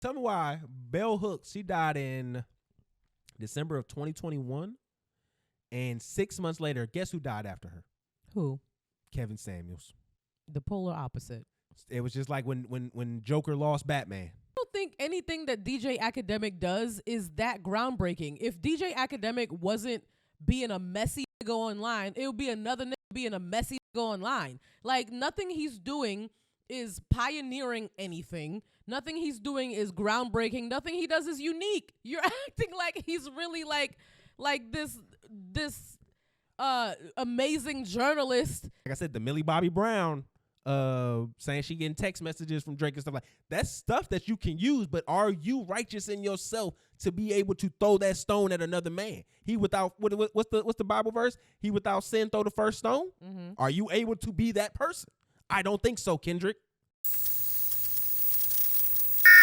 Tell me why Bell Hooks, she died in December of 2021. And 6 months later, guess who died after her? Who? Kevin Samuels. The polar opposite. It was just like when Joker lost Batman. I don't think anything that DJ Akademiks does is that groundbreaking. If DJ Akademiks wasn't being a messy nigga online, it would be another nigga being a messy nigga online. Like, nothing he's doing is pioneering anything. Nothing he's doing is groundbreaking. Nothing he does is unique. You're acting like he's really like this amazing journalist. Like I said, the Millie Bobby Brown saying she getting text messages from Drake and stuff like that's stuff that you can use, but are you righteous in yourself to be able to throw that stone at another man? He without what's the Bible verse? He without sin throw the first stone. Mm-hmm. Are you able to be that person? I don't think so, Kendrick.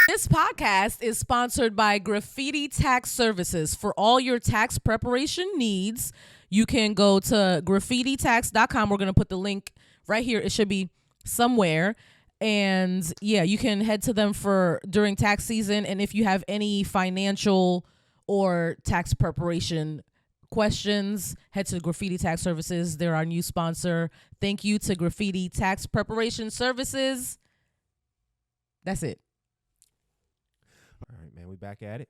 This podcast is sponsored by Graffiti Tax Services. For all your tax preparation needs, you can go to graffititax.com. We're going to put the link right here. It should be somewhere. And yeah, you can head to them for during tax season. And if you have any financial or tax preparation questions, head to Graffiti Tax Services. They're our new sponsor. Thank you to Graffiti Tax Preparation Services. That's it. All right, man, we back at it.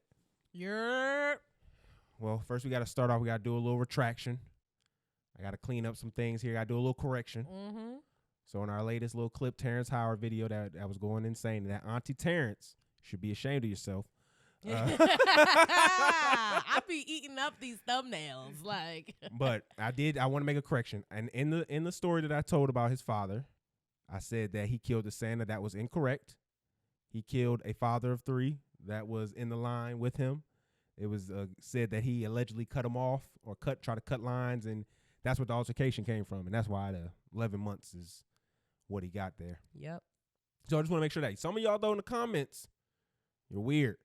Well, first we got to start off. We got to do a little retraction. I got to clean up some things here. Got to do a little correction. Mm-hmm. So in our latest little clip, Terrence Howard video that was going insane, that Auntie Terrence should be ashamed of yourself. I be eating up these thumbnails, like. But I want to make a correction. And in the story that I told about his father, I said that he killed a Santa. That was incorrect. He killed a father of 3 that was in the line with him. It was said that he allegedly cut him off or try to cut lines, and that's what the altercation came from, and that's why the 11 months is what he got there. Yep. So I just want to make sure that some of y'all, though, in the comments, you're weird.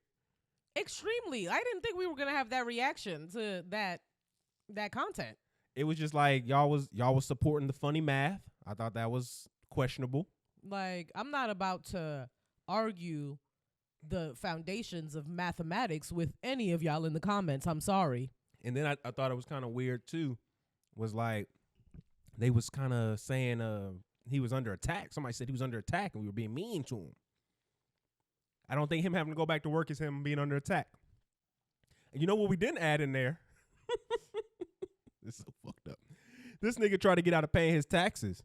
Extremely. I didn't think we were gonna have that reaction to that content. It was just like y'all was supporting the funny math. I thought that was questionable. Like, I'm not about to argue the foundations of mathematics with any of y'all in the comments. I'm sorry. And then I thought it was kind of weird too. Was like they was kind of saying he was under attack. Somebody said he was under attack and we were being mean to him. I don't think him having to go back to work is him being under attack. And you know what we didn't add in there? This is so fucked up. This nigga tried to get out of paying his taxes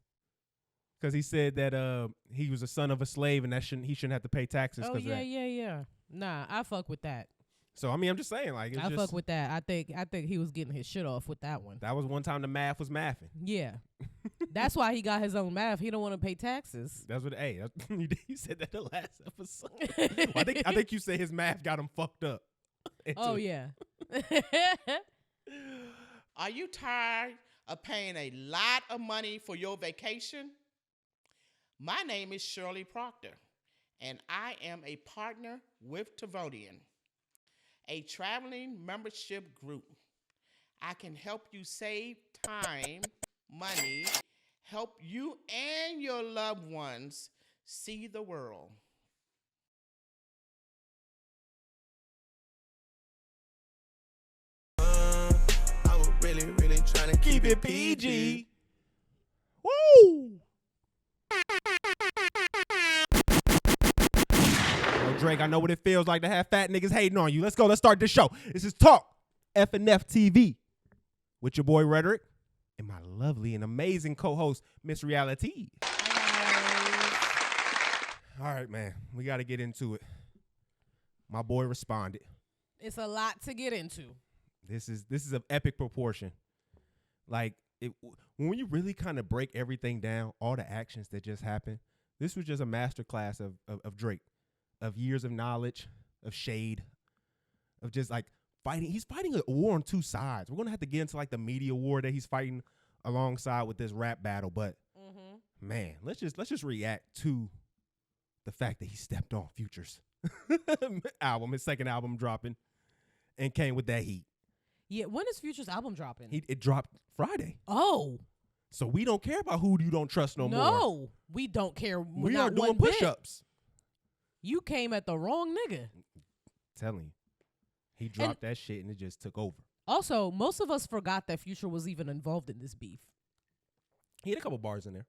because he said that he was a son of a slave and he shouldn't have to pay taxes. Oh yeah. Nah, I fuck with that. So I mean, I'm just saying, like, I fuck with that. I think he was getting his shit off with that one. That was one time the math was mathing. Yeah, that's why he got his own math. He don't want to pay taxes. That's what. Hey, you said that the last episode. Well, I think you said his math got him fucked up. Oh yeah. Are you tired of paying a lot of money for your vacation? My name is Shirley Proctor, and I am a partner with Tavodian, a traveling membership group. I can help you save time, money, help you and your loved ones see the world. I was really trying to keep it PG. Woo! Drake, I know what it feels like to have fat niggas hating on you. Let's go. Let's start this show. This is Talk FNF TV with your boy Rhetoric and my lovely and amazing co-host, Miss Reality. All right, man. We got to get into it. My boy responded. It's a lot to get into. This is of epic proportion. Like, when you really kind of break everything down, all the actions that just happened, this was just a masterclass of Drake. Of years of knowledge, of shade, of just like fighting. He's fighting a war on 2 sides. We're going to have to get into like the media war that he's fighting alongside with this rap battle. But man, let's just react to the fact that he stepped on Future's album, his second album dropping, and came with that heat. Yeah, when is Future's album dropping? It dropped Friday. Oh. So we don't care about who you don't trust no more. No, we don't care. We are doing push-ups. You came at the wrong nigga. Telling you. He dropped that shit and it just took over. Also, most of us forgot that Future was even involved in this beef. He had a couple bars in there.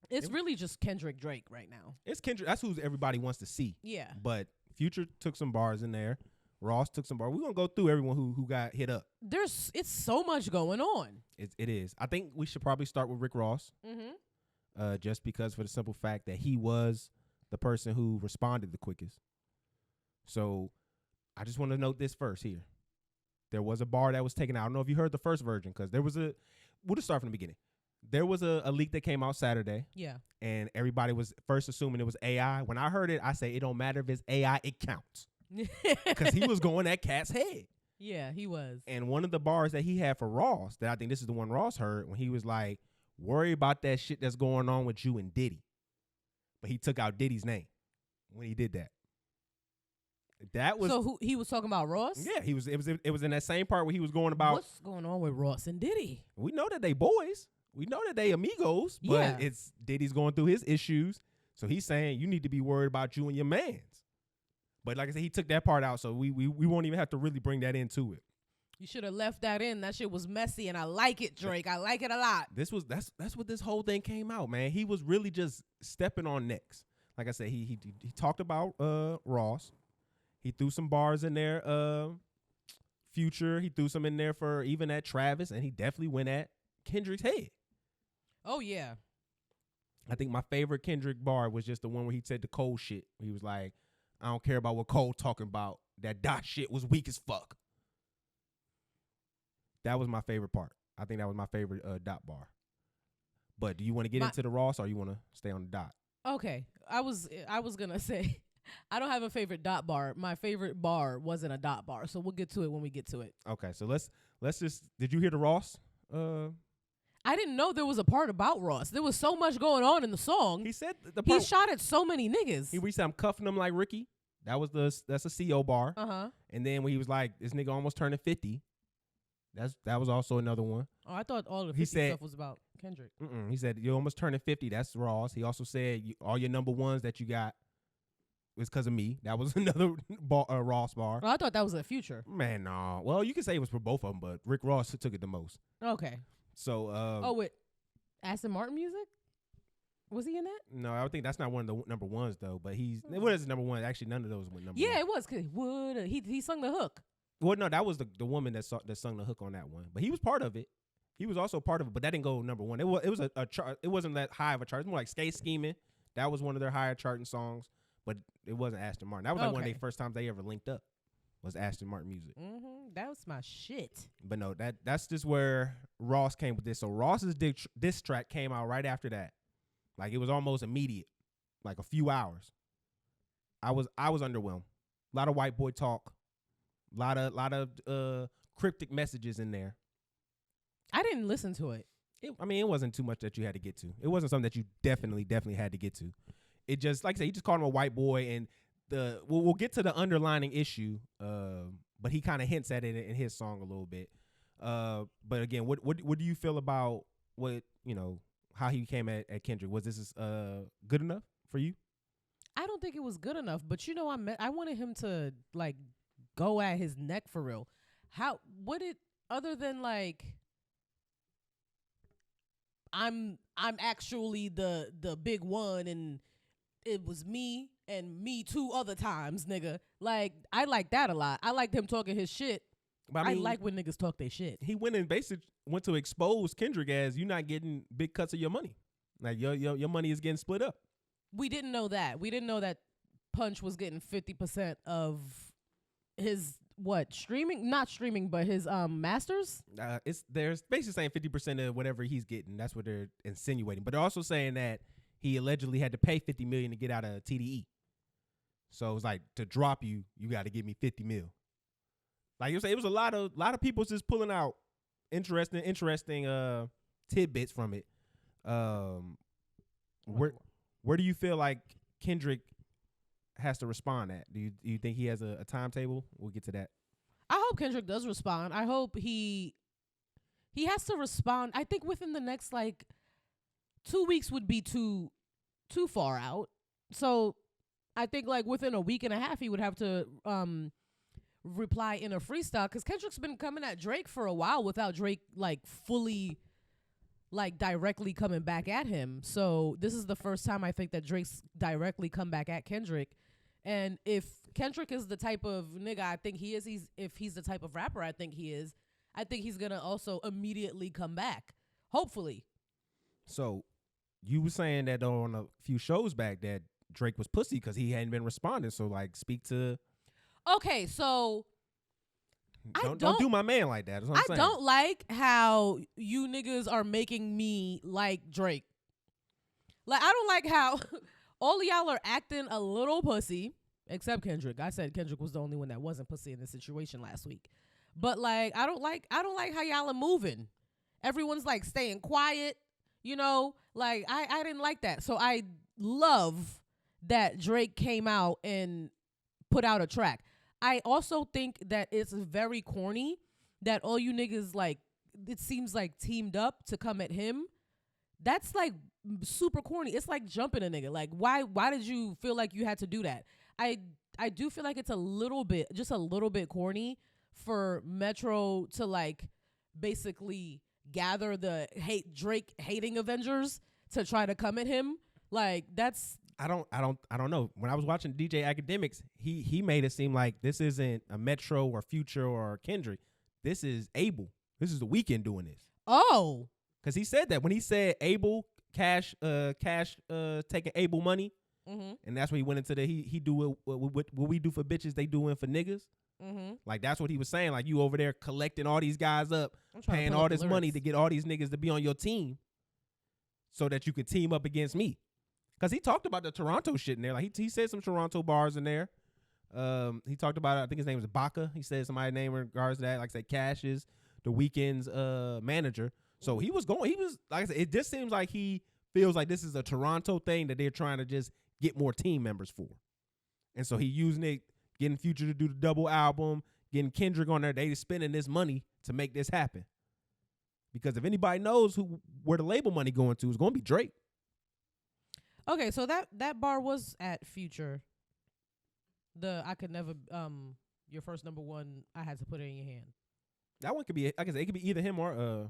It's really just Kendrick Drake right now. It's Kendrick. That's who everybody wants to see. Yeah. But Future took some bars in there. Ross took some bars. We're going to go through everyone who got hit up. It's so much going on. It is. I think we should probably start with Rick Ross. Mm-hmm. Just because for the simple fact that he was the person who responded the quickest. So I just want to note this first here. There was a bar that was taken out. I don't know if you heard the first version because there was we'll just start from the beginning. There was a leak that came out Saturday. Yeah. And everybody was first assuming it was AI. When I heard it, I say it don't matter if it's AI, it counts. Because he was going at Cat's head. Yeah, he was. And one of the bars that he had for Ross, that I think this is the one Ross heard, when he was like, worry about that shit that's going on with you and Diddy. But he took out Diddy's name when he did that. That was so he was talking about Ross? Yeah, it was in that same part where he was going about what's going on with Ross and Diddy. We know that they boys. We know that they amigos, but it's Diddy's going through his issues. So he's saying you need to be worried about you and your mans. But like I said, he took that part out, so we won't even have to really bring that into it. You should have left that in. That shit was messy, and I like it, Drake. I like it a lot. That's what this whole thing came out, man. He was really just stepping on necks. Like I said, he talked about Ross. He threw some bars in there. Future. He threw some in there for even at Travis, and he definitely went at Kendrick's head. Oh yeah. I think my favorite Kendrick bar was just the one where he said the Cole shit. He was like, I don't care about what Cole talking about. That dot shit was weak as fuck. That was my favorite part. I think that was my favorite dot bar. But do you want to get into the Ross or you want to stay on the dot? Okay. I was gonna say I don't have a favorite dot bar. My favorite bar wasn't a dot bar, so we'll get to it when we get to it. Okay, so let's just. Did you hear the Ross? I didn't know there was a part about Ross. There was so much going on in the song. He said the part, he shot at so many niggas. He said, "I'm cuffing them like Ricky." That's a CO bar. And then when he was like, "This nigga almost turning 50," that was also another one. Oh, I thought all the 50 stuff was about Kendrick. He said, "You're almost turning 50." That's Ross. He also said, "All your number ones that you got was because of me." That was another Ross bar. Oh, I thought that was a Future. Man, no. Well, you could say it was for both of them, but Rick Ross took it the most. Okay. So, with Aston Martin music? Was he in that? No, I think that's not one of the number ones though. But what is number one? Actually, none of those were number one. Yeah, it was. Cause he sung the hook. Well, no, that was the woman that sung the hook on that one. But he was part of it. He was also part of it, but that didn't go number one. It was a chart. It wasn't that high of a chart. It was more like Skate Scheming. That was one of their higher charting songs, but it wasn't Aston Martin. That was like one of the first times they ever linked up. Was Aston Martin music. That was my shit. But no, that's just where Ross came with this. So Ross's diss track came out right after that. Like it was almost immediate, like a few hours. I was underwhelmed. A lot of white boy talk, a lot of cryptic messages in there. I didn't listen to it. It wasn't too much that you had to get to. It wasn't something that you definitely had to get to. It just, like I said, he just called him a white boy, and we'll get to the underlining issue, but he kind of hints at it in his song a little bit. But again, what do you feel about how he came at Kendrick? Was this good enough for you? I don't think it was good enough, but I wanted him to like go at his neck for real. Other than like I'm actually the big one and it was me and me 2 other times, nigga. Like, I like that a lot. I liked him talking his shit. But I like when niggas talk their shit. He went and basically went to expose Kendrick as you're not getting big cuts of your money. Like, your money is getting split up. We didn't know that. We didn't know that Punch was getting 50% of his, streaming? Not streaming, but his masters? They're basically saying 50% of whatever he's getting. That's what they're insinuating. But they're also saying that he allegedly had to pay $50 million to get out of TDE. So it's like, to drop you got to give me $50 million. Like you say, it was a lot of people just pulling out interesting tidbits from it. Where do you feel like Kendrick has to respond at? Do you think he has a timetable? We'll get to that. I hope Kendrick does respond. I hope he has to respond. I think within the next 2 weeks would be too far out. So I think like within a week and a half he would have to reply in a freestyle, because Kendrick's been coming at Drake for a while without Drake like fully like directly coming back at him. So this is the first time I think that Drake's directly come back at Kendrick. And if Kendrick is the type of nigga I think he is, if he's the type of rapper I think he is, I think he's gonna also immediately come back, hopefully. So you were saying that on a few shows back that Drake was pussy because he hadn't been responding. So like, speak to. Okay, so Don't do my man like that. That's what I'm saying. don't like how you niggas are making me like Drake. Like, I don't like how all of y'all are acting a little pussy, except Kendrick. I said Kendrick was the only one that wasn't pussy in this situation last week. But like, I don't like how y'all are moving. Everyone's like staying quiet, you know? Like, I didn't like that. So I love that Drake came out and put out a track. I also think that it's very corny that all you niggas, like, it seems like teamed up to come at him. That's like super corny. It's like jumping a nigga. Like, why did you feel like you had to do that? I do feel like it's just a little bit corny for Metro to like basically gather the Drake hating Avengers to try to come at him. Like, that's. I don't know. When I was watching DJ Akademiks, he made it seem like this isn't a Metro or Future or Kendrick. This is Abel. This is the Weeknd doing this. Oh. Because he said that when he said Abel cash taking Abel money, and that's when he went into the he do what we do for bitches, they doing for niggas. Like, that's what he was saying. Like, you over there collecting all these guys up, paying all this money to get all these niggas to be on your team, so that you could team up against me. Because he talked about the Toronto shit in there. Like, he said some Toronto bars in there. He talked about, I think his name was Baca. He said somebody's name in regards to that. Like I said, Cash is the Weeknd's manager. So like I said, it just seems like he feels like this is a Toronto thing that they're trying to just get more team members for. And so he using it, getting Future to do the double album, getting Kendrick on there. They spending this money to make this happen. Because if anybody knows where the label money going to, it's going to be Drake. Okay, so that bar was at Future. I could never your first number one, I had to put it in your hand. That one could be, like I said, it could be either him or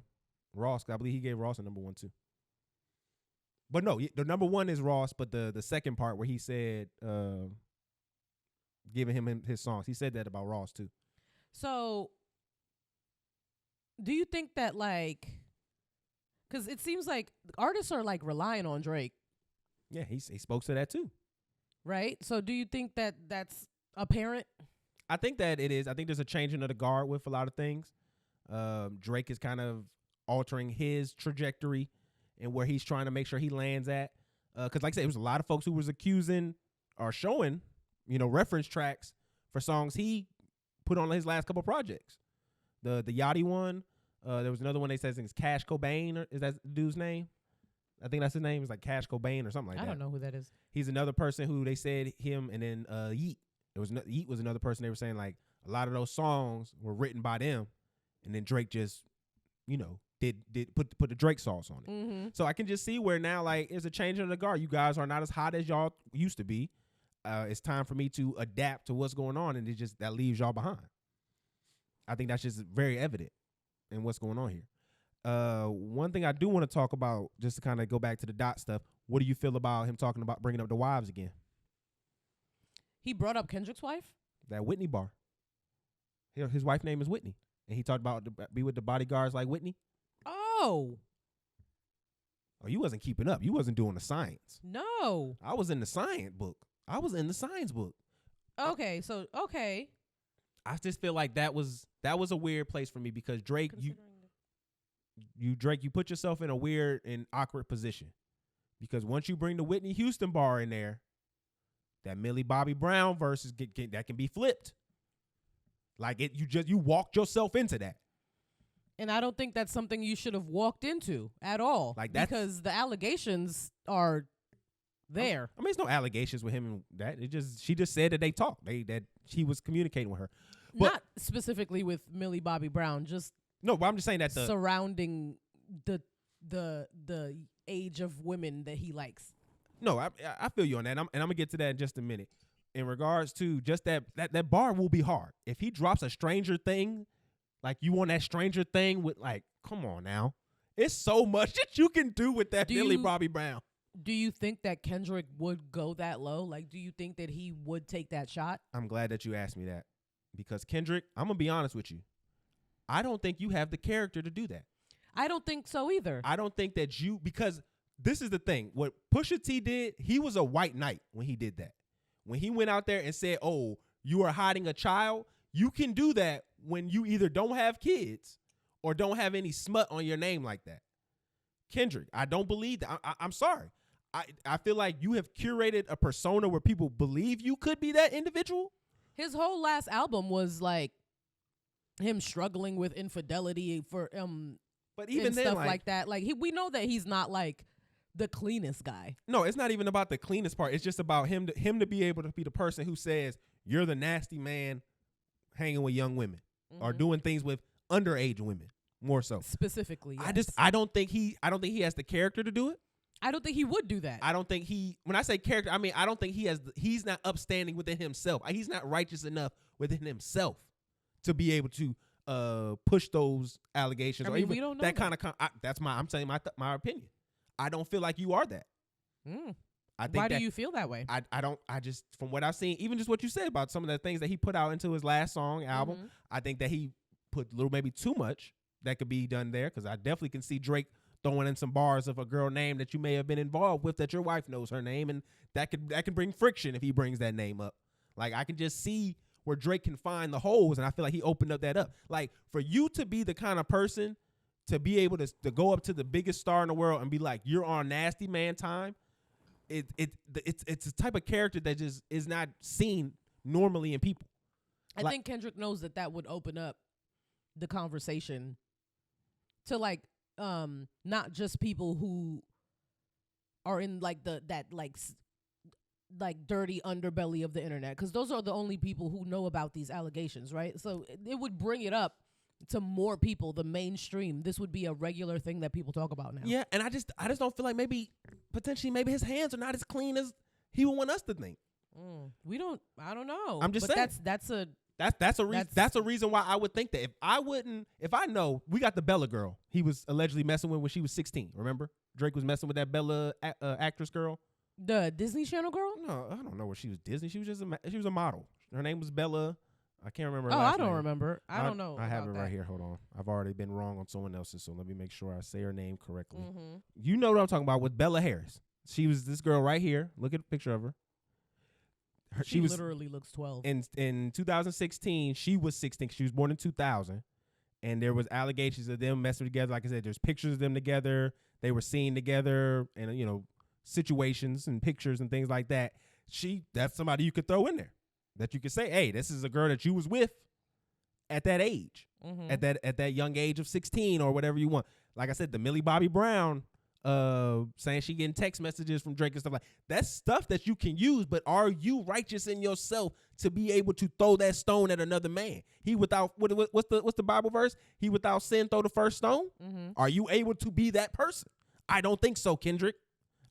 Ross. I believe he gave Ross a number one too. But no, the number one is Ross, but the second part where he said giving him his songs, he said that about Ross too. So do you think that, like, because it seems like artists are like relying on Drake. Yeah, he spoke to that too. Right? So do you think that that's apparent? I think that it is. I think there's a changing of the guard with a lot of things. Drake is kind of altering his trajectory and where he's trying to make sure he lands at. Because like I said, it was a lot of folks who was accusing or showing, reference tracks for songs he put on his last couple projects. The Yachty one. There was another one they said it's Cash Cobain. Is that the dude's name? I think that's his name. It's like Cash Cobain or something like that. I don't know who that is. He's another person who they said him, and then Yeet. Yeet was another person they were saying like a lot of those songs were written by them, and then Drake just, did put the Drake sauce on it. So I can just see where now like it's a change of the guard. You guys are not as hot as y'all used to be. It's time for me to adapt to what's going on, and that leaves y'all behind. I think that's just very evident in what's going on here. One thing I do want to talk about, just to kind of go back to the Dot stuff, what do you feel about him talking about bringing up the wives again? He brought up Kendrick's wife? That Whitney bar. His wife's name is Whitney. And he talked about be with the bodyguards like Whitney. Oh, you wasn't keeping up. You wasn't doing the science. No. I was in the science book. Okay, okay. I just feel like that was a weird place for me because Drake, Drake, you put yourself in a weird and awkward position because once you bring the Whitney Houston bar in there, that Millie Bobby Brown versus that can be flipped. Like you walked yourself into that. And I don't think that's something you should have walked into at all. Like that, because the allegations are there. I mean, there's no allegations with him and that. She just said that they talked. That he was communicating with her. But not specifically with Millie Bobby Brown, just no, but I'm just saying that surrounding the age of women that he likes. No, I feel you on that, and I'm gonna get to that in just a minute. In regards to just that bar will be hard if he drops a Stranger Thing, like you want that Stranger Thing with like, come on now, it's so much that you can do with that Millie Bobby Brown. Do you think that Kendrick would go that low? Like, do you think that he would take that shot? I'm glad that you asked me that, because Kendrick, I'm gonna be honest with you, I don't think you have the character to do that. I don't think so either. I don't think that because this is the thing. What Pusha T did, he was a white knight when he did that. When he went out there and said, oh, you are hiding a child, you can do that when you either don't have kids or don't have any smut on your name like that. Kendrick, I don't believe that. I'm sorry. I feel like you have curated a persona where people believe you could be that individual. His whole last album was like him struggling with infidelity for but even then, stuff like that. Like we know that he's not like the cleanest guy. No, it's not even about the cleanest part. It's just about him to be able to be the person who says you're the nasty man hanging with young women or doing things with underage women more so. Specifically, yes. I don't think he has the character to do it. I don't think he would do that. I don't think when I say character, I mean I don't think he's not upstanding within himself. He's not righteous enough within himself to be able to push those allegations. I or mean, even we don't know that kind of. I'm saying my opinion. I don't feel like you are that. I think Why do you feel that way? I don't. I just, from what I've seen, even just what you said about some of the things that he put out into his last album, I think that he put a little maybe too much that could be done there, because I definitely can see Drake throwing in some bars of a girl name that you may have been involved with that your wife knows her name, and that can bring friction if he brings that name up. Like, I can just see where Drake can find the holes, and I feel like he opened up that up. Like, for you to be the kind of person to be able to go up to the biggest star in the world and be like, you're on nasty man time, it's a type of character that just is not seen normally in people. I think Kendrick knows that would open up the conversation to like not just people who are in like that dirty underbelly of the internet, because those are the only people who know about these allegations, right? So it would bring it up to more people, the mainstream. This would be a regular thing that people talk about now. Yeah, and I just don't feel like maybe his hands are not as clean as he would want us to think. I don't know. I'm just saying that's a reason why I would think that if I know we got the Bella girl he was allegedly messing with when she was 16. Remember, Drake was messing with that Bella actress girl, the Disney Channel girl. No, I don't know where she was Disney. She was just she was a model. Her name was Bella. I can't remember. I don't remember. I don't know. I have it right here. Hold on. I've already been wrong on someone else's, so let me make sure I say her name correctly. You know what I'm talking about with Bella Harris. She was this girl right here. Look at a picture of her. She literally looks 12. In 2016, she was 16. She was born in 2000, and there was allegations of them messing together. Like I said, there's pictures of them together. They were seen together, and situations and pictures and things like that. That's somebody you could throw in there, that you could say, hey, this is a girl that you was with at that age, at that young age of 16 or whatever you want. Like I said, the Millie Bobby Brown saying she getting text messages from Drake and stuff like that's stuff that you can use. But are you righteous in yourself to be able to throw that stone at another man? He without what's the Bible verse? He without sin throw the first stone. Are you able to be that person? I don't think so, Kendrick.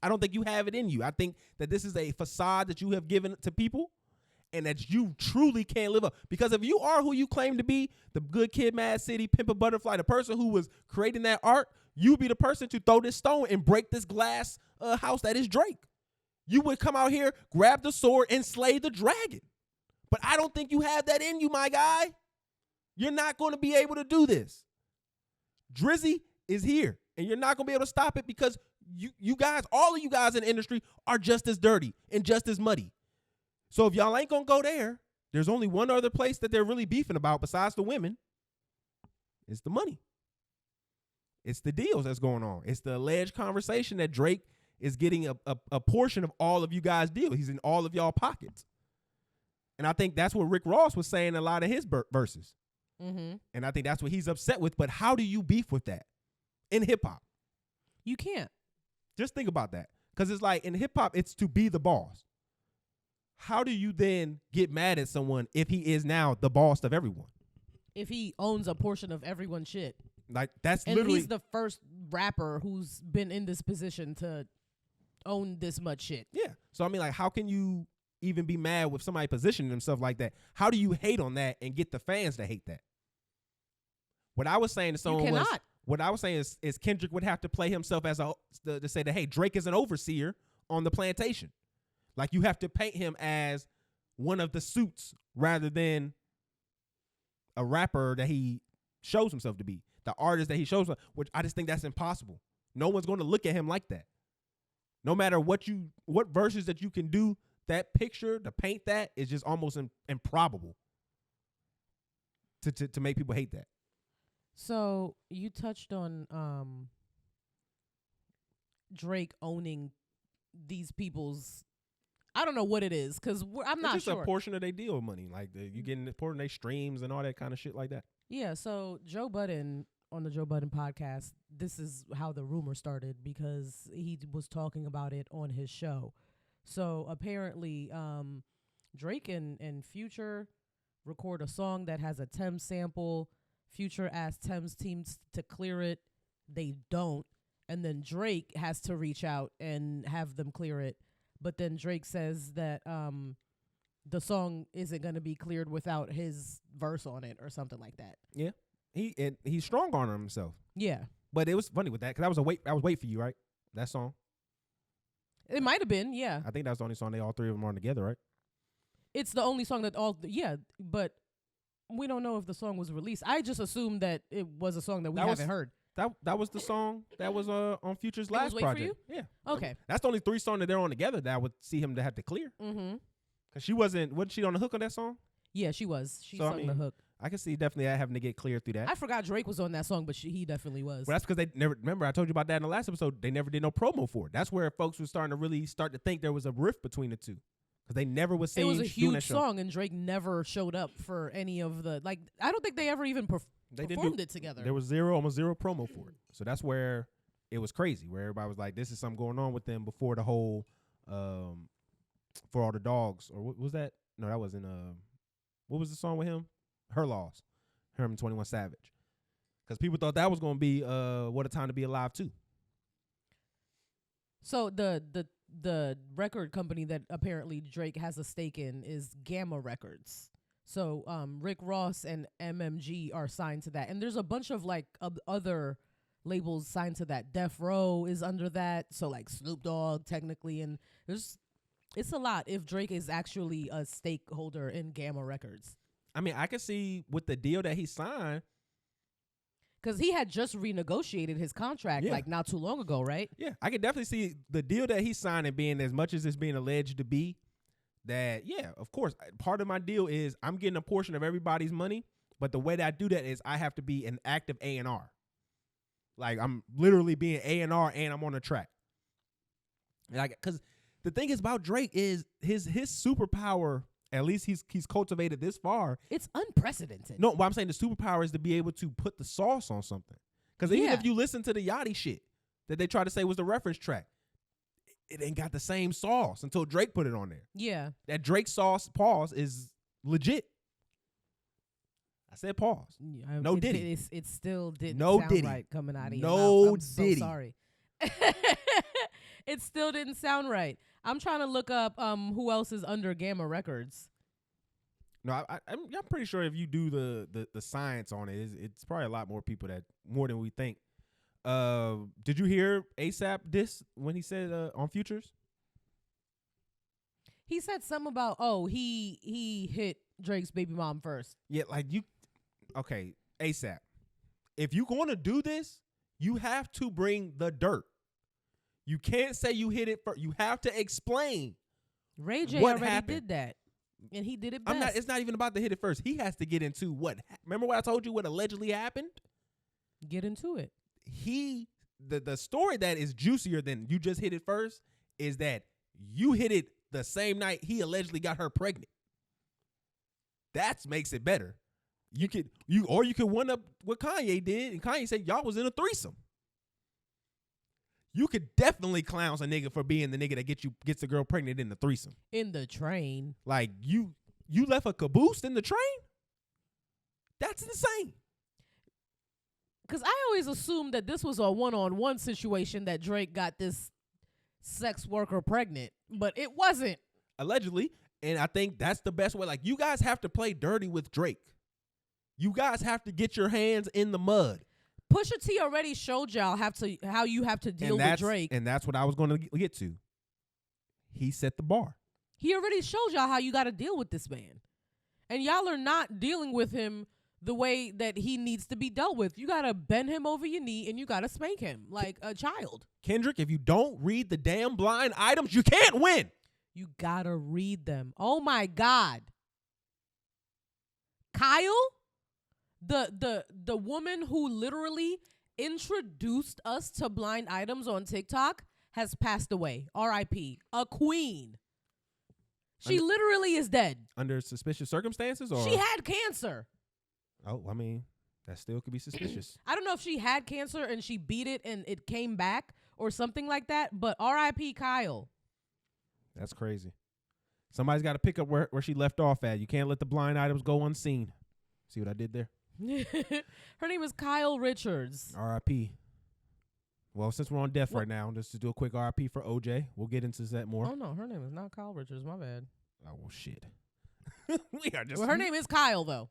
I don't think you have it in you. I think that this is a facade that you have given to people, and that you truly can't live up. Because if you are who you claim to be, the good kid, Mad City, Pimp a Butterfly, the person who was creating that art, you be the person to throw this stone and break this glass house that is Drake. You would come out here, grab the sword, and slay the dragon. But I don't think you have that in you, my guy. You're not going to be able to do this. Drizzy is here, and you're not going to be able to stop it, because you guys, all of you guys in the industry are just as dirty and just as muddy. So if y'all ain't going to go there, there's only one other place that they're really beefing about besides the women. It's the money. It's the deals that's going on. It's the alleged conversation that Drake is getting a portion of all of you guys' deal. He's in all of y'all pockets. And I think that's what Rick Ross was saying in a lot of his verses. And I think that's what he's upset with. But how do you beef with that in hip hop? You can't. Just think about that. Because it's like in hip hop, it's to be the boss. How do you then get mad at someone if he is now the boss of everyone? If he owns a portion of everyone's shit. Like, that's and literally. He's the first rapper who's been in this position to own this much shit. Yeah. So I mean, like, how can you even be mad with somebody positioning themselves like that? How do you hate on that and get the fans to hate that? What I was saying to someone was, what I was saying is Kendrick would have to play himself as to say that, hey, Drake is an overseer on the plantation. Like, you have to paint him as one of the suits rather than a rapper that he shows himself to be, the artist that he shows, which I just think that's impossible. No one's going to look at him like that. No matter what verses that you can do, that picture, to paint that is just almost improbable to make people hate that. So you touched on Drake owning these people's, I don't know what it is, because I'm not just sure. A portion of their deal money, like you getting a portion of their streams and all that kind of shit like that. Yeah. So Joe Budden on the Joe Budden podcast, this is how the rumor started because he was talking about it on his show. So apparently, Drake and Future record a song that has a Thames sample. Future asked Thames teams to clear it. They don't. And then Drake has to reach out and have them clear it. But then Drake says that the song isn't going to be cleared without his verse on it or something like that. Yeah. He's strong on himself. Yeah. But it was funny with that because I was Wait For You, right? That song. It might have been, yeah. I think that was the only song all three of them are on together, right? It's the only song that but we don't know if the song was released. I just assumed that it was a song that we haven't heard. That was the song that was on Future's last Wait project. For You? Yeah. Okay. That's the only 3 songs that they're on together that I would see him to have to clear. Mm-hmm. Because wasn't she on the hook on that song? Yeah, she was. She So, sung the hook. I can see definitely having to get clear through that. I forgot Drake was on that song, but he definitely was. Well, that's because they never, remember I told you about that in the last episode, they never did no promo for it. That's where folks were starting to think there was a rift between the two. Because they never was seen. It was a huge song, and Drake never showed up for any of the, I don't think they ever even performed it together. There was almost zero promo for it. So that's where it was crazy, where everybody was like, this is something going on with them before the whole, For All the Dogs, or what was that? No, that wasn't, what was the song with him? Her Loss. Him and 21 Savage. Because people thought that was going to be What a Time to Be Alive too. So the record company that apparently Drake has a stake in is Gamma Records. So Rick Ross and MMG are signed to that. And there's a bunch of other labels signed to that. Death Row is under that. So Snoop Dogg technically. And it's a lot if Drake is actually a stakeholder in Gamma Records. I mean, I can see with the deal that he signed. Because he had just renegotiated his contract not too long ago, right? Yeah, I can definitely see the deal that he signed and being as much as it's being alleged to be that, yeah, of course. Part of my deal is I'm getting a portion of everybody's money, but the way that I do that is I have to be an active A&R. Like, I'm literally being A&R and I'm on the track. Because the thing is about Drake is his superpower, at least he's cultivated this far. It's unprecedented. No, what I'm saying, the superpower is to be able to put the sauce on something. Because even if you listen to the Yachty shit that they try to say was the reference track, it ain't got the same sauce until Drake put it on there. Yeah. That Drake sauce, pause, is legit. I said pause. No Diddy. It still didn't no sound Diddy. right coming out of your no mouth. I'm Diddy. so sorry. It still didn't sound right. I'm trying to look up who else is under Gamma Records. No, I'm pretty sure if you do the science on it, it's probably a lot more people more than we think. Did you hear ASAP diss when he said on Futures? He said something about he hit Drake's baby mom first. Yeah, okay, ASAP. If you going to do this, you have to bring the dirt. You can't say you hit it first. You have to explain. Ray J what already happened. did that, and he did it best. It's not even about the hit it first. He has to get into what. Remember what I told you? What allegedly happened? Get into it. The story that is juicier than you just hit it first is that you hit it the same night he allegedly got her pregnant. That makes it better. You could one up what Kanye did, and Kanye said y'all was in a threesome. You could definitely clown a nigga for being the nigga that gets the girl pregnant in the threesome. In the train. Like you left a caboose in the train? That's insane. Because I always assumed that this was a one-on-one situation that Drake got this sex worker pregnant, but it wasn't. Allegedly. And I think that's the best way. Like, you guys have to play dirty with Drake. You guys have to get your hands in the mud. Pusha T already showed y'all how you have to deal with Drake. And that's what I was going to get to. He set the bar. He already showed y'all how you got to deal with this man. And y'all are not dealing with him the way that he needs to be dealt with. You got to bend him over your knee and you got to spank him like a child. Kendrick, if you don't read the damn blind items, you can't win. You got to read them. Oh, my God. Kyle, the woman who literally introduced us to blind items on TikTok has passed away. R.I.P. A queen. She literally is dead. Under suspicious circumstances? Or she had cancer. Oh, I mean, that still could be suspicious. I don't know if she had cancer and she beat it and it came back or something like that, but R.I.P. Kyle. That's crazy. Somebody's got to pick up where she left off at. You can't let the blind items go unseen. See what I did there? Her name is Kyle Richards. R.I.P. Well, since we're on death right now, let's just do a quick R.I.P. for OJ. We'll get into that more. Oh, no, her name is not Kyle Richards. My bad. Oh, well, shit. We are just. Well, her name is Kyle, though.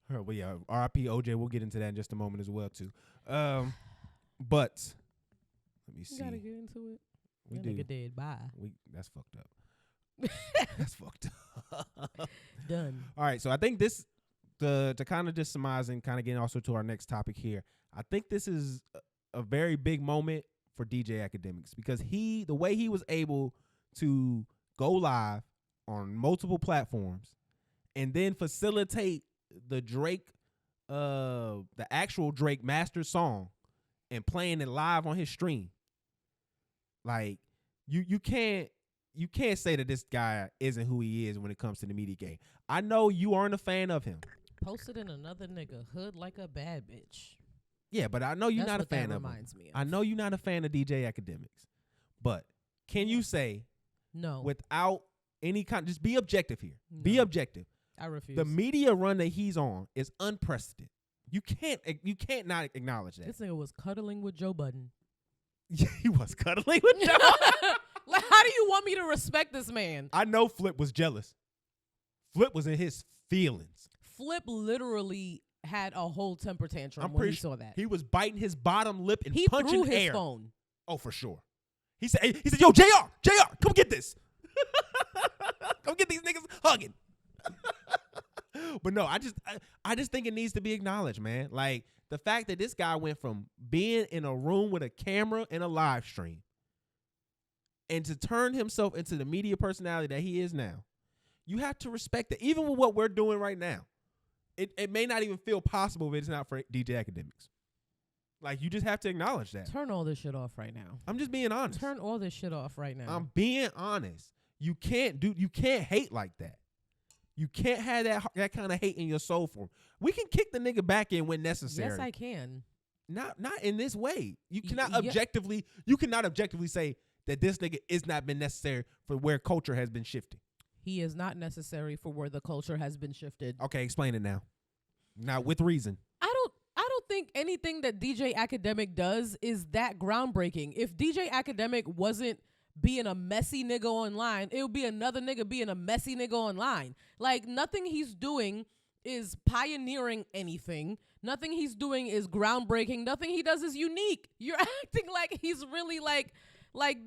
Well, yeah, R.I.P. OJ. We'll get into that in just a moment as well, too. But let me see. You gotta get into it. We that do. Nigga dead. Bye. That's fucked up. That's fucked up. Done. All right, so I think this, to kind of just surmise and kind of getting also to our next topic here, I think this is a very big moment for DJ Akademiks because the way he was able to go live on multiple platforms and then facilitate the Drake, the actual Drake master song and playing it live on his stream. Like, you can't say that this guy isn't who he is when it comes to the media game. I know you aren't a fan of him. Posted in another nigga hood like a bad bitch. Yeah, but I know you're That's not a what that fan of him. reminds me of. I know you're not a fan of DJ Akademiks. But can you say No. without any kind, just be objective here. No. Be objective. I refuse. The media run that he's on is unprecedented. You can't not acknowledge that. This nigga was cuddling with Joe Budden. He was cuddling with Joe. Like, how do you want me to respect this man? I know Flip was jealous. Flip was in his feelings. Flip literally had a whole temper tantrum I'm when pretty he saw that. He was biting his bottom lip and He punching threw his air. phone. Oh, for sure. He said, yo, JR, come get this. Come get these niggas hugging. But no, I just think it needs to be acknowledged, man. Like, the fact that this guy went from being in a room with a camera and a live stream and to turn himself into the media personality that he is now, you have to respect it. Even with what we're doing right now, it may not even feel possible if it's not for DJ Akademiks. Like, you just have to acknowledge that. Turn all this shit off right now. I'm just being honest. Turn all this shit off right now. I'm being honest. You can't hate like that. You can't have that kind of hate in your soul for him. We can kick the nigga back in when necessary. Yes, I can. Not in this way. You cannot yeah. objectively say that this nigga is not been necessary for where culture has been shifting. He is not necessary for where the culture has been shifted. Okay, explain it now. Now with reason. I don't think anything that DJ Akademiks does is that groundbreaking. If DJ Akademiks wasn't being a messy nigga online, it would be another nigga being a messy nigga online. Like, nothing he's doing is pioneering anything. Nothing he's doing is groundbreaking. Nothing he does is unique. You're acting like he's really like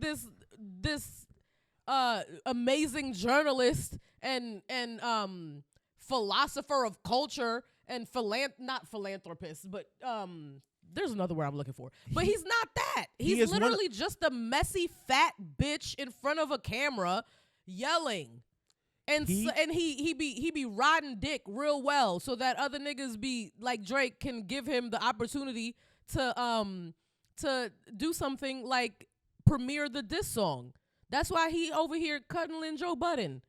this amazing journalist and philosopher of culture and not philanthropist, but there's another word I'm looking for. But he's not that. He's literally just a messy fat bitch in front of a camera yelling. And he be riding dick real well so that other niggas be like Drake can give him the opportunity to do something like premiere the diss song. That's why he over here cuddling Joe Budden.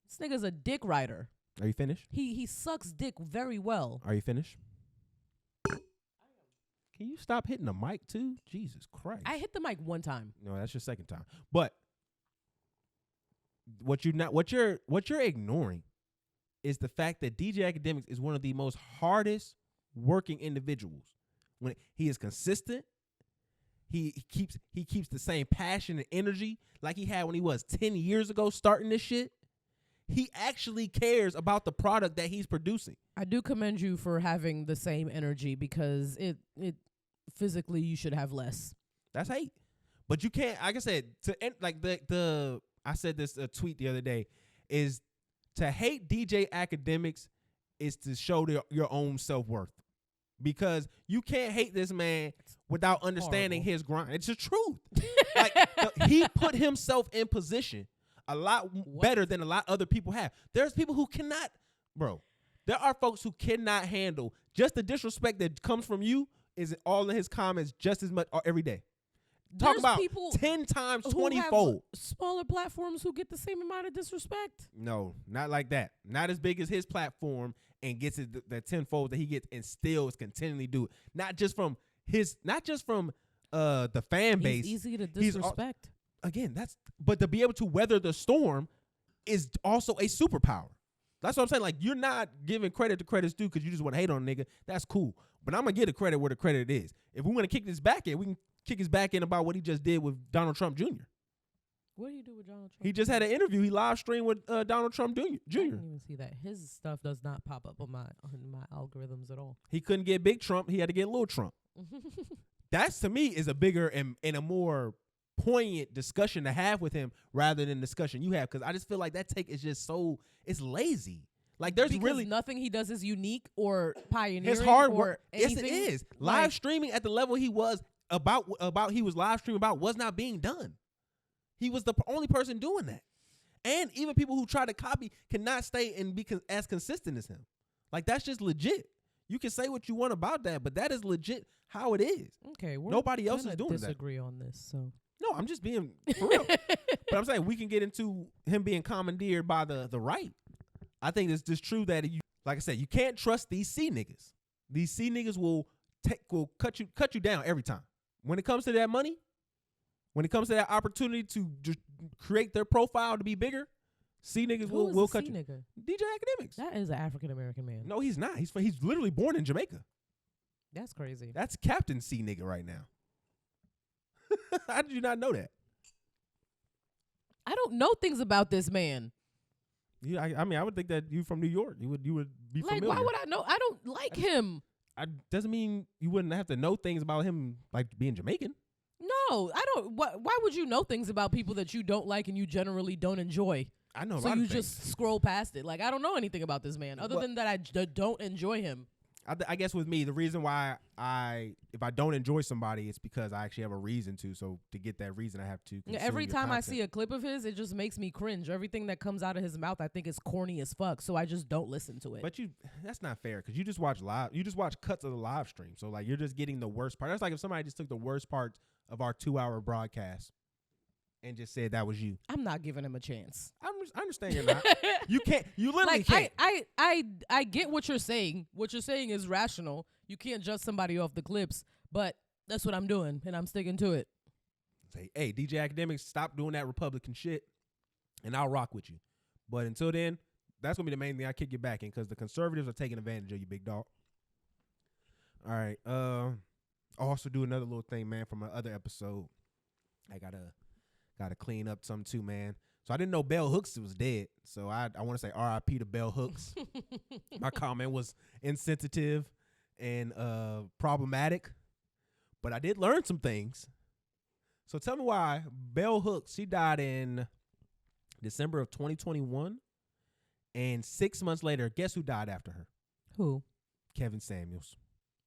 This nigga's a dick rider. Are you finished? He sucks dick very well. Are you finished? Can you stop hitting the mic too? Jesus Christ. I hit the mic one time. No, that's your second time. But what you're ignoring is the fact that DJ Akademiks is one of the most hardest working individuals. When he is consistent, he keeps the same passion and energy like he had when he was 10 years ago starting this shit. He actually cares about the product that he's producing. I do commend you for having the same energy because it physically you should have less. That's hate. But you can't, like I said, to end, like I said this tweet the other day, is to hate DJ Akademiks is to show your own self-worth. Because you can't hate this man without understanding his grind. It's the truth. Like he put himself in position a lot better than a lot of other people have. There's people who cannot, bro. There are folks who cannot handle just the disrespect that comes from you is all in his comments just as much every day. Talk about 10 times 20-fold. Smaller platforms who get the same amount of disrespect. No, not like that. Not as big as his platform and gets it the 10-fold that he gets and still is continually do it. Not just from the fan base. He's easy to disrespect. But to be able to weather the storm is also a superpower. That's what I'm saying. Like, you're not giving credit to credit's due because you just want to hate on a nigga. That's cool. But I'm going to give the credit where the credit is. If we want to kick this back in, we can kick his back in about what he just did with Donald Trump Jr. What do you do with Donald Trump? He just had an interview. He live streamed with Donald Trump Jr. I didn't even see that. His stuff does not pop up on my algorithms at all. He couldn't get big Trump. He had to get little Trump. That's, to me, is a bigger and a more poignant discussion to have with him rather than discussion you have, because I just feel like that take is just so, it's lazy. Like, there's because really nothing he does is unique or pioneering. His hard work. Or Yes, it anything. is. Live streaming at the level he was he was live streaming about was not being done. He was the only person doing that. And even people who try to copy cannot stay and be as consistent as him. Like, that's just legit. You can say what you want about that, but that is legit how it is. Okay, Nobody else is doing that. Disagree on this, so. No, I'm just being for real. But I'm saying we can get into him being commandeered by the right. I think it's just true that like I said, you can't trust these C niggas. These C niggas will cut you down every time. When it comes to that money, when it comes to that opportunity to just create their profile to be bigger, C niggas will cut you. Nigga? DJ Akademiks. That is an African American man. No, he's not. He's literally born in Jamaica. That's crazy. That's Captain C nigga right now. How did you not know that? I don't know things about this man. Yeah, I mean, I would think that you from New York. You would be like, familiar. why would I know? I don't like him. Doesn't mean you wouldn't have to know things about him, like being Jamaican. No, I don't. Why would you know things about people that you don't like and you generally don't enjoy? I know. So you just scroll past it. Like, I don't know anything about this man other than that I don't enjoy him. I guess with me, the reason why if I don't enjoy somebody, it's because I actually have a reason to. So to get that reason, I have to. Every time I see a clip of his, it just makes me cringe. Everything that comes out of his mouth, I think is corny as fuck. So I just don't listen to it. But that's not fair because you just watch cuts of the live stream. So like you're just getting the worst part. That's like if somebody just took the worst parts of our 2-hour broadcast and just said that was you. I'm not giving him a chance. I understand you're not. You can't. You literally can't. I get what you're saying. What you're saying is rational. You can't judge somebody off the clips, but that's what I'm doing, and I'm sticking to it. Say, hey, DJ Akademiks, stop doing that Republican shit, and I'll rock with you. But until then, that's gonna be the main thing I kick you back in because the conservatives are taking advantage of you, big dog. All right. I'll also do another little thing, man, from my other episode. I gotta clean up something too, man. So I didn't know Bell Hooks was dead. So I want to say R.I.P. to Bell Hooks. My comment was insensitive and problematic, but I did learn some things. So tell me why Bell Hooks, she died in December of 2021, and 6 months later, guess who died after her? Who? Kevin Samuels.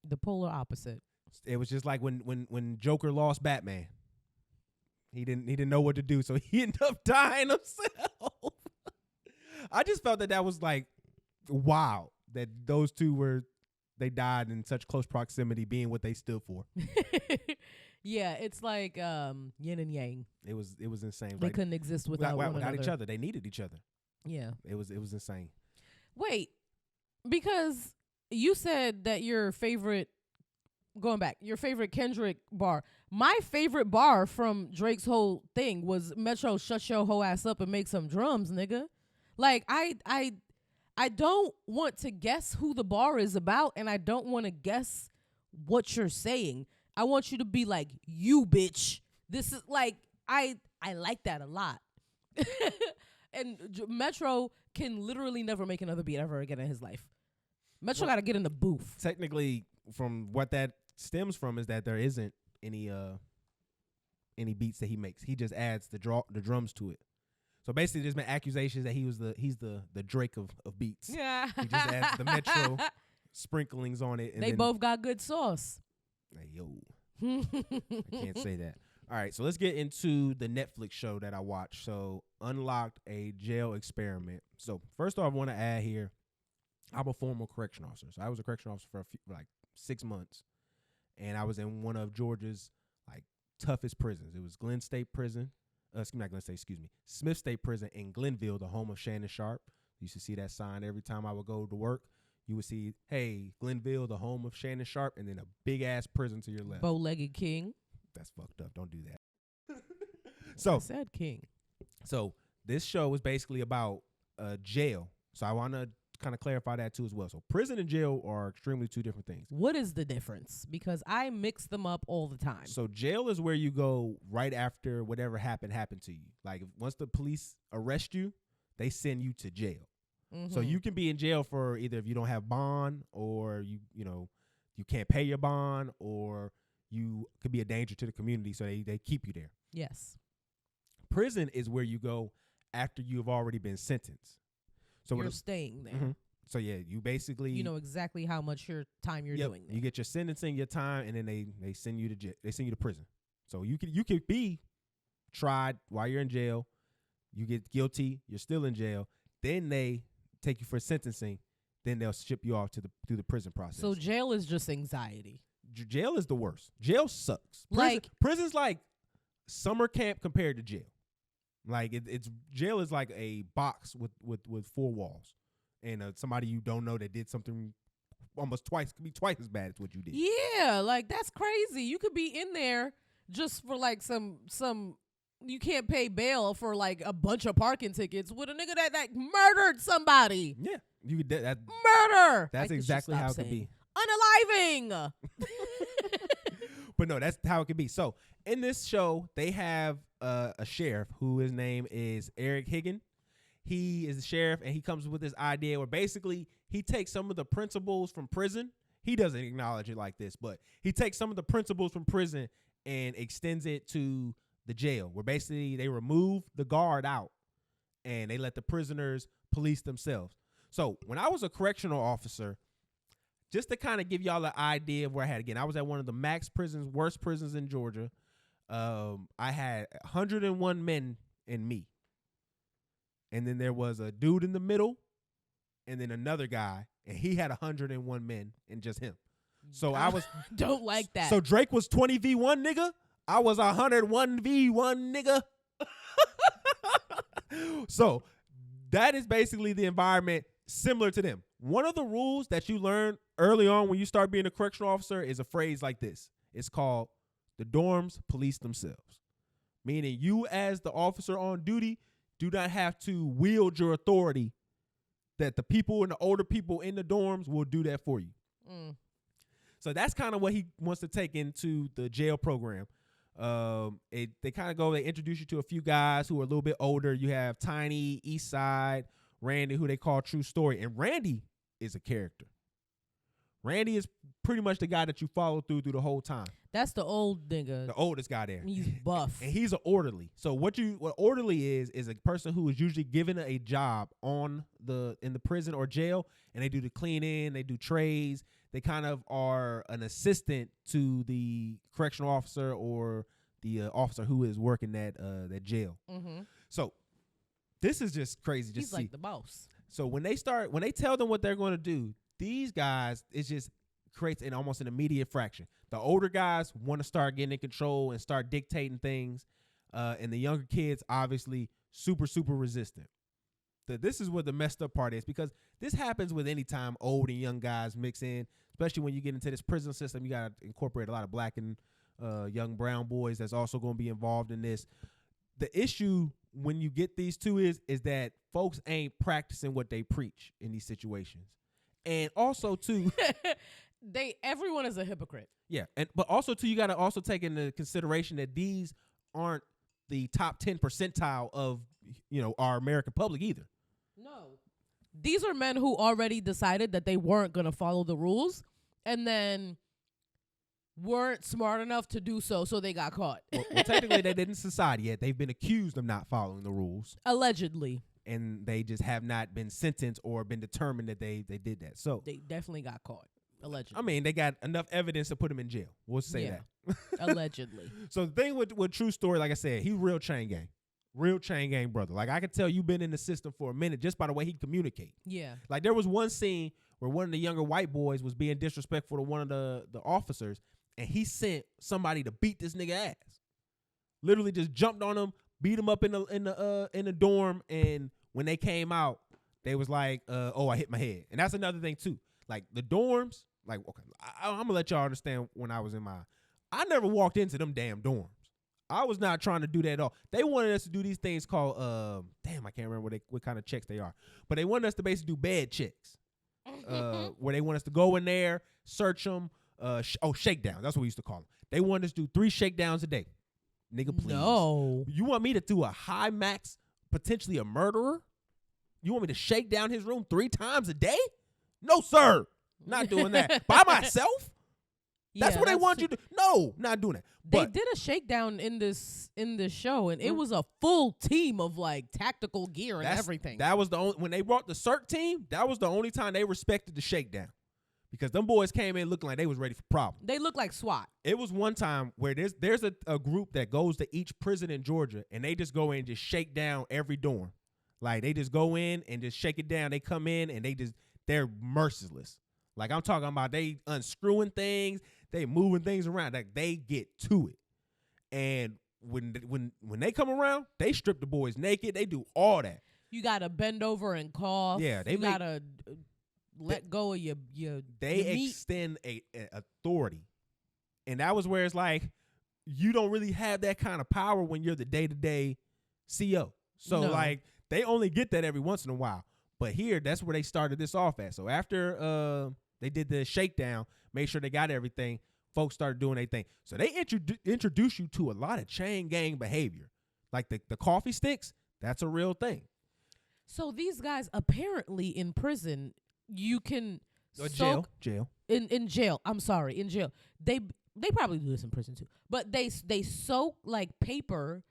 The polar opposite. It was just like when Joker lost Batman. He didn't know what to do, so he ended up dying himself. I just felt that was like, wow, that those two they died in such close proximity, being what they stood for. Yeah, it's like yin and yang. It was insane. They couldn't exist without one another. Each other. They needed each other. Yeah. It was insane. Wait, because you said that your favorite Kendrick bar. My favorite bar from Drake's whole thing was Metro, shut your whole ass up and make some drums, nigga. Like, I don't want to guess who the bar is about, and I don't want to guess what you're saying. I want you to be like, you bitch. This is like, I like that a lot. And Metro can literally never make another beat ever again in his life. Metro got to get in the booth. Technically, from what that stems from is that there isn't any beats that he makes. He just adds the drums to it. So basically, there's been accusations that he's the Drake of beats. Yeah. He just adds the Metro sprinklings on it. And they both got good sauce. Hey, yo. I can't say that. All right, so let's get into the Netflix show that I watched. So, Unlocked, a jail experiment. So, first off, I want to add here, I'm a former correction officer. So, I was a correction officer for 6 months, and I was in one of Georgia's toughest prisons. It was Smith State Prison in Glenville, the home of Shannon Sharp. You used to see that sign every time I would go to work. You would see, hey, Glenville, the home of Shannon Sharp, and then a big-ass prison to your left. Bow-legged king. That's fucked up. Don't do that. So I said king. So this show is basically about jail. So I want to kind of clarify that too as well. So prison and jail are extremely two different things. What is the difference? Because I mix them up all the time. So jail is where you go right after whatever happened to you. Like once the police arrest you, they send you to jail. So you can be in jail for either if you don't have bond or you can't pay your bond or you could be a danger to the community, so they keep you there. Yes. Prison is where you go after you have already been sentenced. So you're staying there. Mm-hmm. So yeah, you basically you know exactly how much your time you're doing there. You get your sentencing, your time, and then they send you to jail. They send you to prison. So you could be tried while you're in jail. You get guilty. You're still in jail. Then they take you for sentencing. Then they'll ship you off through the prison process. So jail is just anxiety. Jail is the worst. Jail sucks. Prison's like summer camp compared to jail. Like it's jail is like a box with 4 walls, and somebody you don't know that did something almost could be twice as bad as what you did. Yeah, like that's crazy. You could be in there just for like some you can't pay bail for like a bunch of parking tickets with a nigga that murdered somebody. Yeah, you could that murder. That's exactly how it could be. Unaliving. But no, that's how it could be. So in this show, they have a sheriff who his name is Eric Higgin. He is the sheriff, and he comes with this idea where basically he takes some of the principles from prison. He doesn't acknowledge it like this, but he takes some of the principles from prison and extends it to the jail, where basically they remove the guard out and they let the prisoners police themselves. So when I was a correctional officer, just to kind of give y'all an idea of where I had, again, I was at one of the max prisons, worst prisons in Georgia. I had 101 men in me. And then there was a dude in the middle and then another guy, and he had 101 men in just him. So I was don't like that. So Drake was 20v1 nigga. I was 101v1 nigga. So that is basically the environment similar to them. One of the rules that you learn early on when you start being a correctional officer is a phrase like this. It's called the dorms police themselves. Meaning you as the officer on duty do not have to wield your authority, that the people and the older people in the dorms will do that for you. So that's kind of what he wants to take into the jail program. They kind of they introduce you to a few guys who are a little bit older. You have Tiny, Eastside, Randy, who they call True Story. And Randy is a character. Randy is pretty much the guy that you follow through the whole time. That's the old nigga. The oldest guy there. He's buff. And he's an orderly. So what orderly is a person who is usually given a job in the prison or jail, and they do the cleaning, they do trays. They kind of are an assistant to the correctional officer or the officer who is working that jail. Mm-hmm. So this is just crazy. He's like the boss. So when they tell them what they're going to do, these guys, it just creates almost an immediate fraction. The older guys want to start getting in control and start dictating things, and the younger kids obviously super, super resistant. This is what the messed up part is, because this happens with any time old and young guys mix in, especially when you get into this prison system. You got to incorporate a lot of black and young brown boys that's also going to be involved in this. The issue when you get these two is that folks ain't practicing what they preach in these situations. And also, too, everyone is a hypocrite. Yeah, but also too, you got to also take into consideration that these aren't the top 10 percentile of our American public either. No, these are men who already decided that they weren't gonna follow the rules, and then weren't smart enough to do so they got caught. Well, technically, they didn't society yet. They've been accused of not following the rules, Allegedly, and they just have not been sentenced or been determined that they did that. So they definitely got caught. Allegedly, I mean, they got enough evidence to put him in jail. We'll say that. Allegedly. So the thing with True Story, like I said, he real chain gang brother. Like I could tell you've been in the system for a minute just by the way he communicate. Yeah. Like there was one scene where one of the younger white boys was being disrespectful to one of the officers, and he sent somebody to beat this nigga ass. Literally just jumped on him, beat him up in the dorm, and when they came out, they was like, "Oh, I hit my head." And that's another thing too. Like the dorms, like okay, I'm gonna let y'all understand when I was in I never walked into them damn dorms. I was not trying to do that at all. They wanted us to do these things called I can't remember what kind of checks they are, but they wanted us to basically do bed checks, where they want us to go in there, search them. Shakedown. That's what we used to call them. They wanted us to do 3 shakedowns a day. Nigga, please. No. You want me to do a high max, potentially a murderer? You want me to shake down his room 3 times a day? No, sir. Not doing that. By myself? That's what they want you to do. No, not doing that. They did a shakedown in this show, and it was a full team of like tactical gear and everything. That was the only when they brought the CERT team, that was the only time they respected the shakedown. Because them boys came in looking like they was ready for problems. They look like SWAT. It was one time where there's a group that goes to each prison in Georgia, and they just go in and just shake down every dorm. Like they just go in and just shake it down. They come in and they're merciless. Like I'm talking about they unscrewing things, they moving things around. Like they get to it. And when they come around, they strip the boys naked. They do all that. You gotta bend over and cough. Yeah, you gotta let go of your they extend a authority, and that was where it's like you don't really have that kind of power when you're the day-to-day CO. So like they only get that every once in a while. But here, that's where they started this off at. So after they did the shakedown, made sure they got everything, folks started doing their thing. So they introduce you to a lot of chain gang behavior, like the coffee sticks. That's a real thing. So these guys apparently in prison. You can jail in jail. I'm sorry, in jail. They probably do this in prison too. But they soak like paper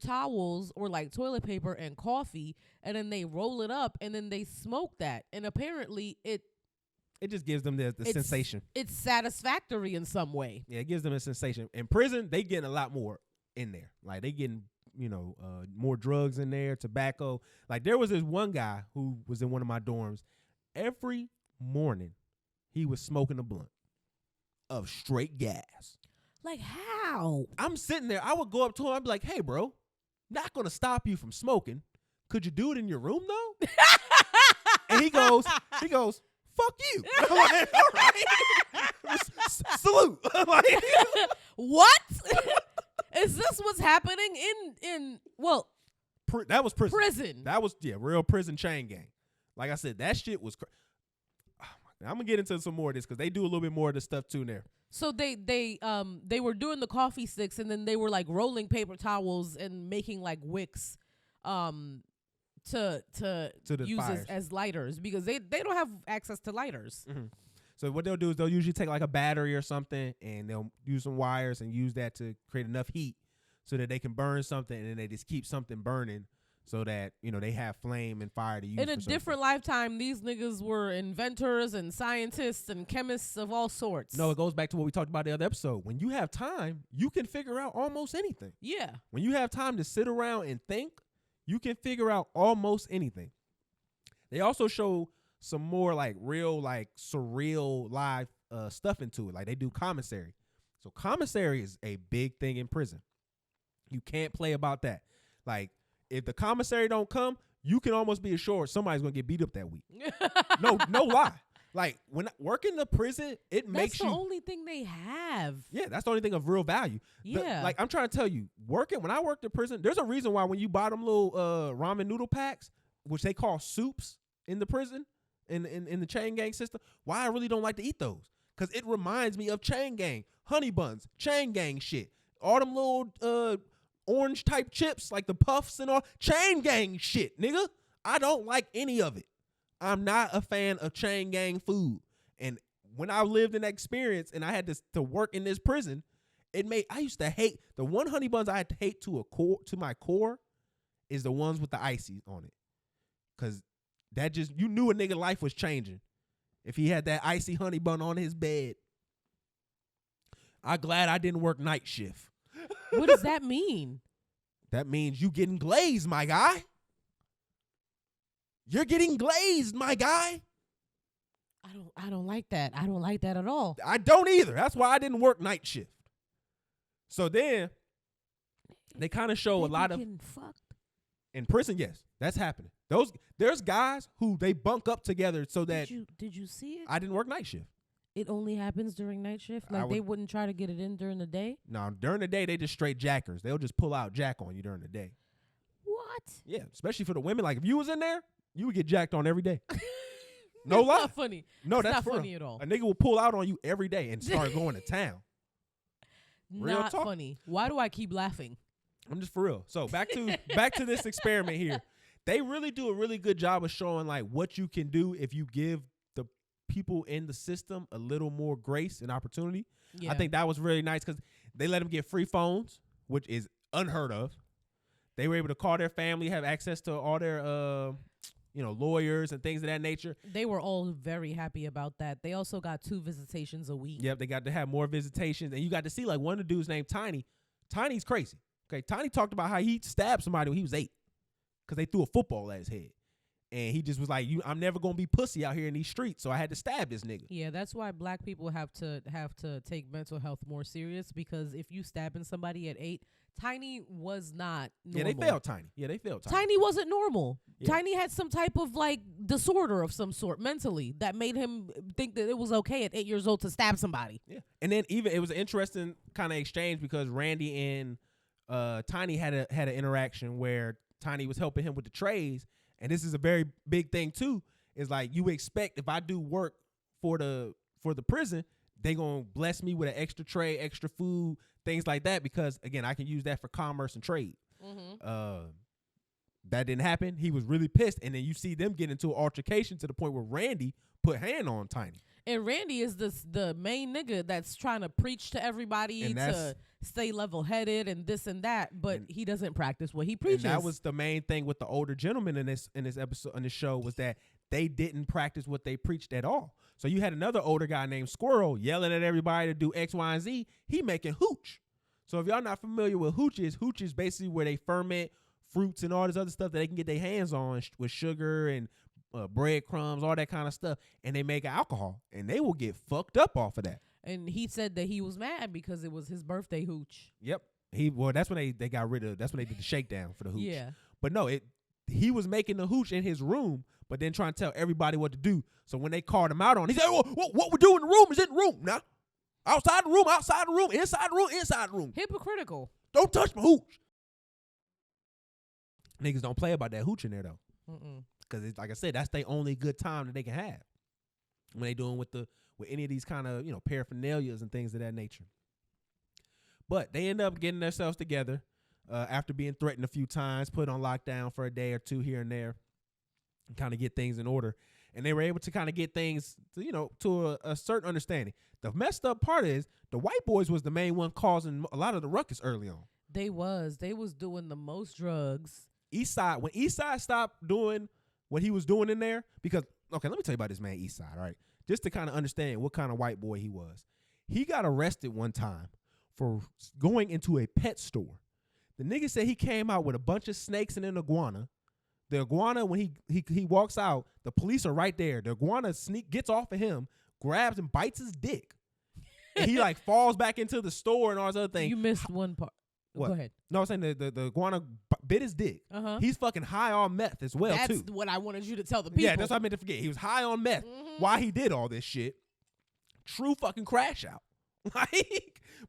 towels or like toilet paper and coffee, and then they roll it up and then they smoke that. And apparently it just gives them the sensation. It's satisfactory in some way. Yeah, it gives them a sensation. In prison, they getting a lot more in there. Like they getting more drugs in there, tobacco. Like there was this one guy who was in one of my dorms. Every morning, he was smoking a blunt of straight gas. Like how? I'm sitting there. I would go up to him. I'd be like, "Hey, bro, not gonna stop you from smoking. Could you do it in your room though?" And he goes, "Fuck you." I'm like, all right. Salute. What? Is this what's happening in that was prison? That was real prison chain gang. Like I said, that shit was oh my God. I'm gonna get into some more of this because they do a little bit more of this stuff too there. So they were doing the coffee sticks, and then they were like rolling paper towels and making like wicks to use as lighters because they don't have access to lighters. Mm-hmm. So what they'll do is they'll usually take like a battery or something, and they'll use some wires and use that to create enough heat so that they can burn something, and then they just keep something burning. So that, they have flame and fire to use. In a different lifetime, these niggas were inventors and scientists and chemists of all sorts. No, it goes back to what we talked about the other episode. When you have time, you can figure out almost anything. Yeah. When you have time to sit around and think, you can figure out almost anything. They also show some more like real, like surreal live stuff into it. Like they do commissary. So commissary is a big thing in prison. You can't play about that. Like, if the commissary don't come, you can almost be assured somebody's gonna get beat up that week. No lie. Like when working the prison, makes you. That's the only thing they have. Yeah, that's the only thing of real value. Yeah. Like I'm trying to tell you, when I worked in prison, there's a reason why when you buy them little ramen noodle packs, which they call soups in the prison, in the chain gang system, why I really don't like to eat those. because it reminds me of chain gang, honey buns, chain gang shit. All them little orange type chips, like the puffs and all, chain gang shit, nigga. I don't like any of it. I'm not a fan of chain gang food. And when I lived in that experience and I had to work in this prison, I used to hate the one honey buns I had to hate to my core is the ones with the icy on it. Cause that just, you knew a nigga life was changing if he had that icy honey bun on his bed. I'm glad I didn't work night shift. What does that mean? That means you getting glazed, my guy. You're getting glazed, my guy. I don't like that. I don't like that at all. I don't either. That's why I didn't work night shift. So then they kind of show a lot of fucked in prison. Yes, that's happening. There's guys who they bunk up together so that. Did you see it? I didn't work night shift. It only happens during night shift. Like they wouldn't try to get it in during the day. No, during the day they just straight jackers. They'll just pull out jack on you during the day. What? Yeah, especially for the women. Like if you was in there, you would get jacked on every day. No lie. Not funny. No, that's not for funny at all. A nigga will pull out on you every day and start going to town. Real Not talk. funny. Why do I keep laughing? I'm just for real. So back to this experiment here. They really do a really good job of showing like what you can do if you give the people in the system a little more grace and opportunity. Yeah. I think that was really nice because they let them get free phones, which is unheard of. They were able to call their family, have access to all their lawyers and things of that nature. They were all very happy about that. They also got 2 visitations a week. Yep, they got to have more visitations. And you got to see, like, one of the dudes named Tiny. Tiny's crazy. Okay, Tiny talked about how he stabbed somebody when he was 8 because they threw a football at his head. And he just was like, I'm never going to be pussy out here in these streets, so I had to stab this nigga. Yeah, that's why black people have to take mental health more serious, because if you stabbing somebody at 8, Tiny was not normal. Yeah, they failed Tiny. Tiny wasn't normal. Yeah. Tiny had some type of like disorder of some sort mentally that made him think that it was okay at 8 years old to stab somebody. Yeah. And then even it was an interesting kind of exchange because Randy and Tiny had an interaction where Tiny was helping him with the trays. And this is a very big thing too, is like you expect if I do work for the prison, they gonna bless me with an extra tray, extra food, things like that, because again, I can use that for commerce and trade. Mm-hmm. That didn't happen. He was really pissed, and then you see them get into an altercation to the point where Randy put hand on Tiny. And Randy is the main nigga that's trying to preach to everybody to stay level-headed and this and that, but he doesn't practice what he preaches. And that was the main thing with the older gentlemen in this episode, in this show, was that they didn't practice what they preached at all. So you had another older guy named Squirrel yelling at everybody to do X, Y, and Z. He making hooch. So if y'all not familiar with hooch is basically where they ferment fruits and all this other stuff that they can get their hands on with sugar and breadcrumbs, all that kind of stuff, and they make alcohol, and they will get fucked up off of that. And he said that he was mad because it was his birthday hooch. Yep. That's when they got rid of. That's when they did the shakedown for the hooch. Yeah. But no, he was making the hooch in his room, but then trying to tell everybody what to do. So when they called him out on, he said, "What we do in the room is in the room now. Outside the room, inside the room. Hypocritical. Don't touch my hooch." Niggas don't play about that hooch in there though. Because it's like I said, that's their only good time that they can have when they doing with any of these kind of paraphernalias and things of that nature. But they end up getting themselves together after being threatened a few times, put on lockdown for a day or two here and there, and kind of get things in order. And they were able to kind of get things to a certain understanding. The messed up part is the white boys was the main one causing a lot of the ruckus early on. They was doing the most drugs. When Eastside stopped doing what he was doing in there, because, okay, let me tell you about this man Eastside, all right? Just to kind of understand what kind of white boy he was. He got arrested one time for going into a pet store. The nigga said he came out with a bunch of snakes and an iguana. The iguana, when he walks out, the police are right there. The iguana gets off of him, grabs and bites his dick. And he like falls back into the store and all this other thing. You missed one part. What? Go ahead. No, I'm saying the iguana bit his dick. Uh-huh. He's fucking high on meth as well, That's too. what I wanted you to tell the people. Yeah, that's what I meant to forget. He was high on meth while he did all this shit. True fucking crash out.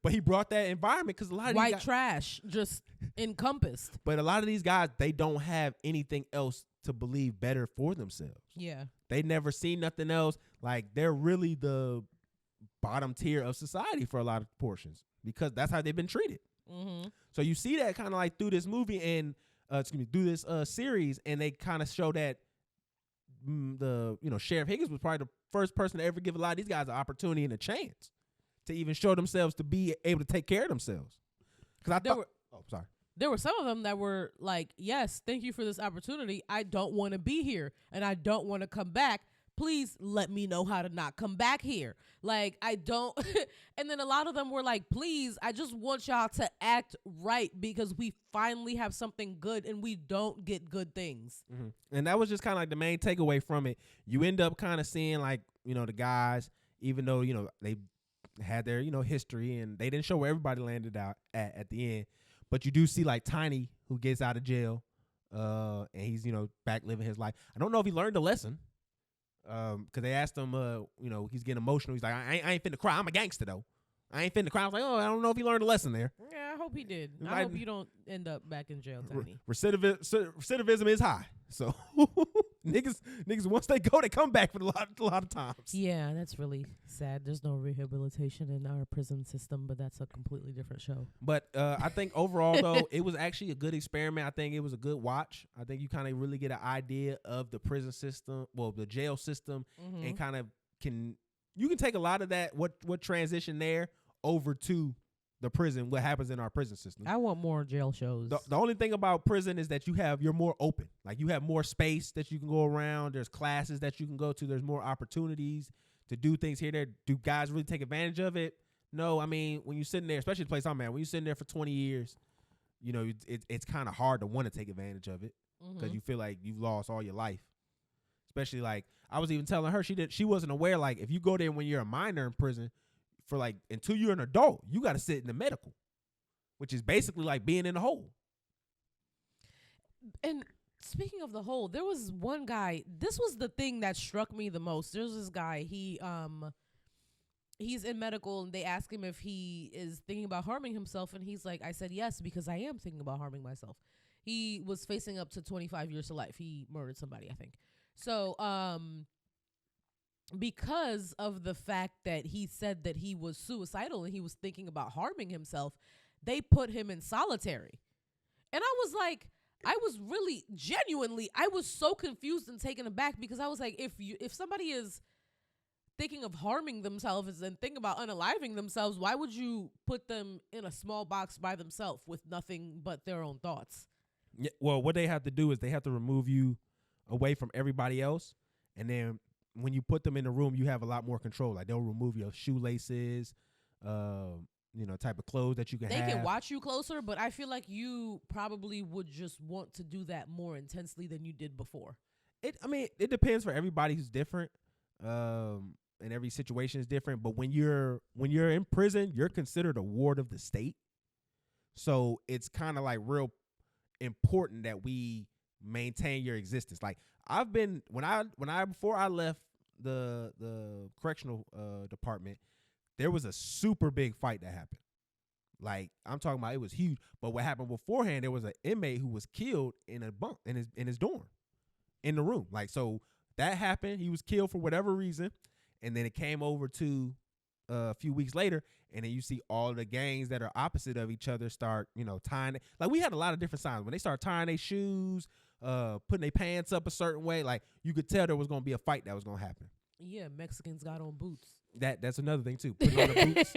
But he brought that environment because a lot of white these guys, trash just encompassed. But a lot of these guys, they don't have anything else to believe better for themselves. Yeah. They never seen nothing else. Like, they're really the bottom tier of society for a lot of portions because that's how they've been treated. Mm-hmm. So you see that kind of like through this movie and through this series, and they kind of show that Sheriff Higgins was probably the first person to ever give a lot of these guys an opportunity and a chance to even show themselves to be able to take care of themselves. Because There were some of them that were like, yes, thank you for this opportunity. I don't want to be here and I don't want to come back. Please let me know how to not come back here. Like, I don't. And then a lot of them were like, please, I just want y'all to act right because we finally have something good and we don't get good things. Mm-hmm. And that was just kind of like the main takeaway from it. You end up kind of seeing like, the guys, even though, they had their, history and they didn't show where everybody landed out at the end. But you do see like Tiny, who gets out of jail, and he's, back living his life. I don't know if he learned a lesson. Because they asked him, he's getting emotional. He's like, I ain't finna cry. I'm a gangster, though. I ain't finna cry. I was like, I don't know if he learned a lesson there. Yeah, I hope he did. I hope you don't end up back in jail, Tiny. Recidivism is high. So niggas, once they go, they come back for a lot of times. Yeah, that's really sad. There's no rehabilitation in our prison system, but that's a completely different show. But I think overall, though, it was actually a good experiment. I think it was a good watch. I think you kind of really get an idea of the prison system, the jail system, and kind of you can take a lot of that, what transition there over to the prison, what happens in our prison system. I want more jail shows. The only thing about prison is that you're more open. Like you have more space that you can go around. There's classes that you can go to. There's more opportunities to do things here. There, do guys really take advantage of it? No. I mean, when you're sitting there, especially the place I'm at, when you're sitting there for 20 years, it's kind of hard to want to take advantage of it because you feel like you've lost all your life. Especially like I was even telling her she wasn't aware, like if you go there when you're a minor in prison for like until you're an adult, you got to sit in the medical, which is basically like being in a hole. And speaking of the hole, there was one guy, this was the thing that struck me the most. There's this guy, he's in medical and they ask him if he is thinking about harming himself, and he's like, I said yes because I am thinking about harming myself. He was facing up to 25 years to life. He murdered somebody, I think. So, because of the fact that he said that he was suicidal and he was thinking about harming himself, they put him in solitary. And I was like, I was really genuinely, I was so confused and taken aback because I was like, if somebody is thinking of harming themselves and thinking about unaliving themselves, why would you put them in a small box by themselves with nothing but their own thoughts? Yeah, well, what they have to do is they have to remove you away from everybody else, and then when you put them in the room, you have a lot more control. Like they'll remove your shoelaces, type of clothes that you can have. They can watch you closer, but I feel like you probably would just want to do that more intensely than you did before. It depends for everybody who's different. And every situation is different. But when you're in prison, you're considered a ward of the state. So it's kind of like real important that we maintain your existence. Like I've been before I left the correctional department, there was a super big fight that happened. Like I'm talking about, it was huge. But what happened beforehand, there was an inmate who was killed in a bunk in his dorm, in the room. Like so that happened. He was killed for whatever reason, and then it came over to a few weeks later, and then you see all the gangs that are opposite of each other start, tying it. Like we had a lot of different signs when they start tying their shoes, putting their pants up a certain way. Like you could tell there was going to be a fight that was going to happen. Yeah, Mexicans got on boots. That's another thing too, putting on the boots.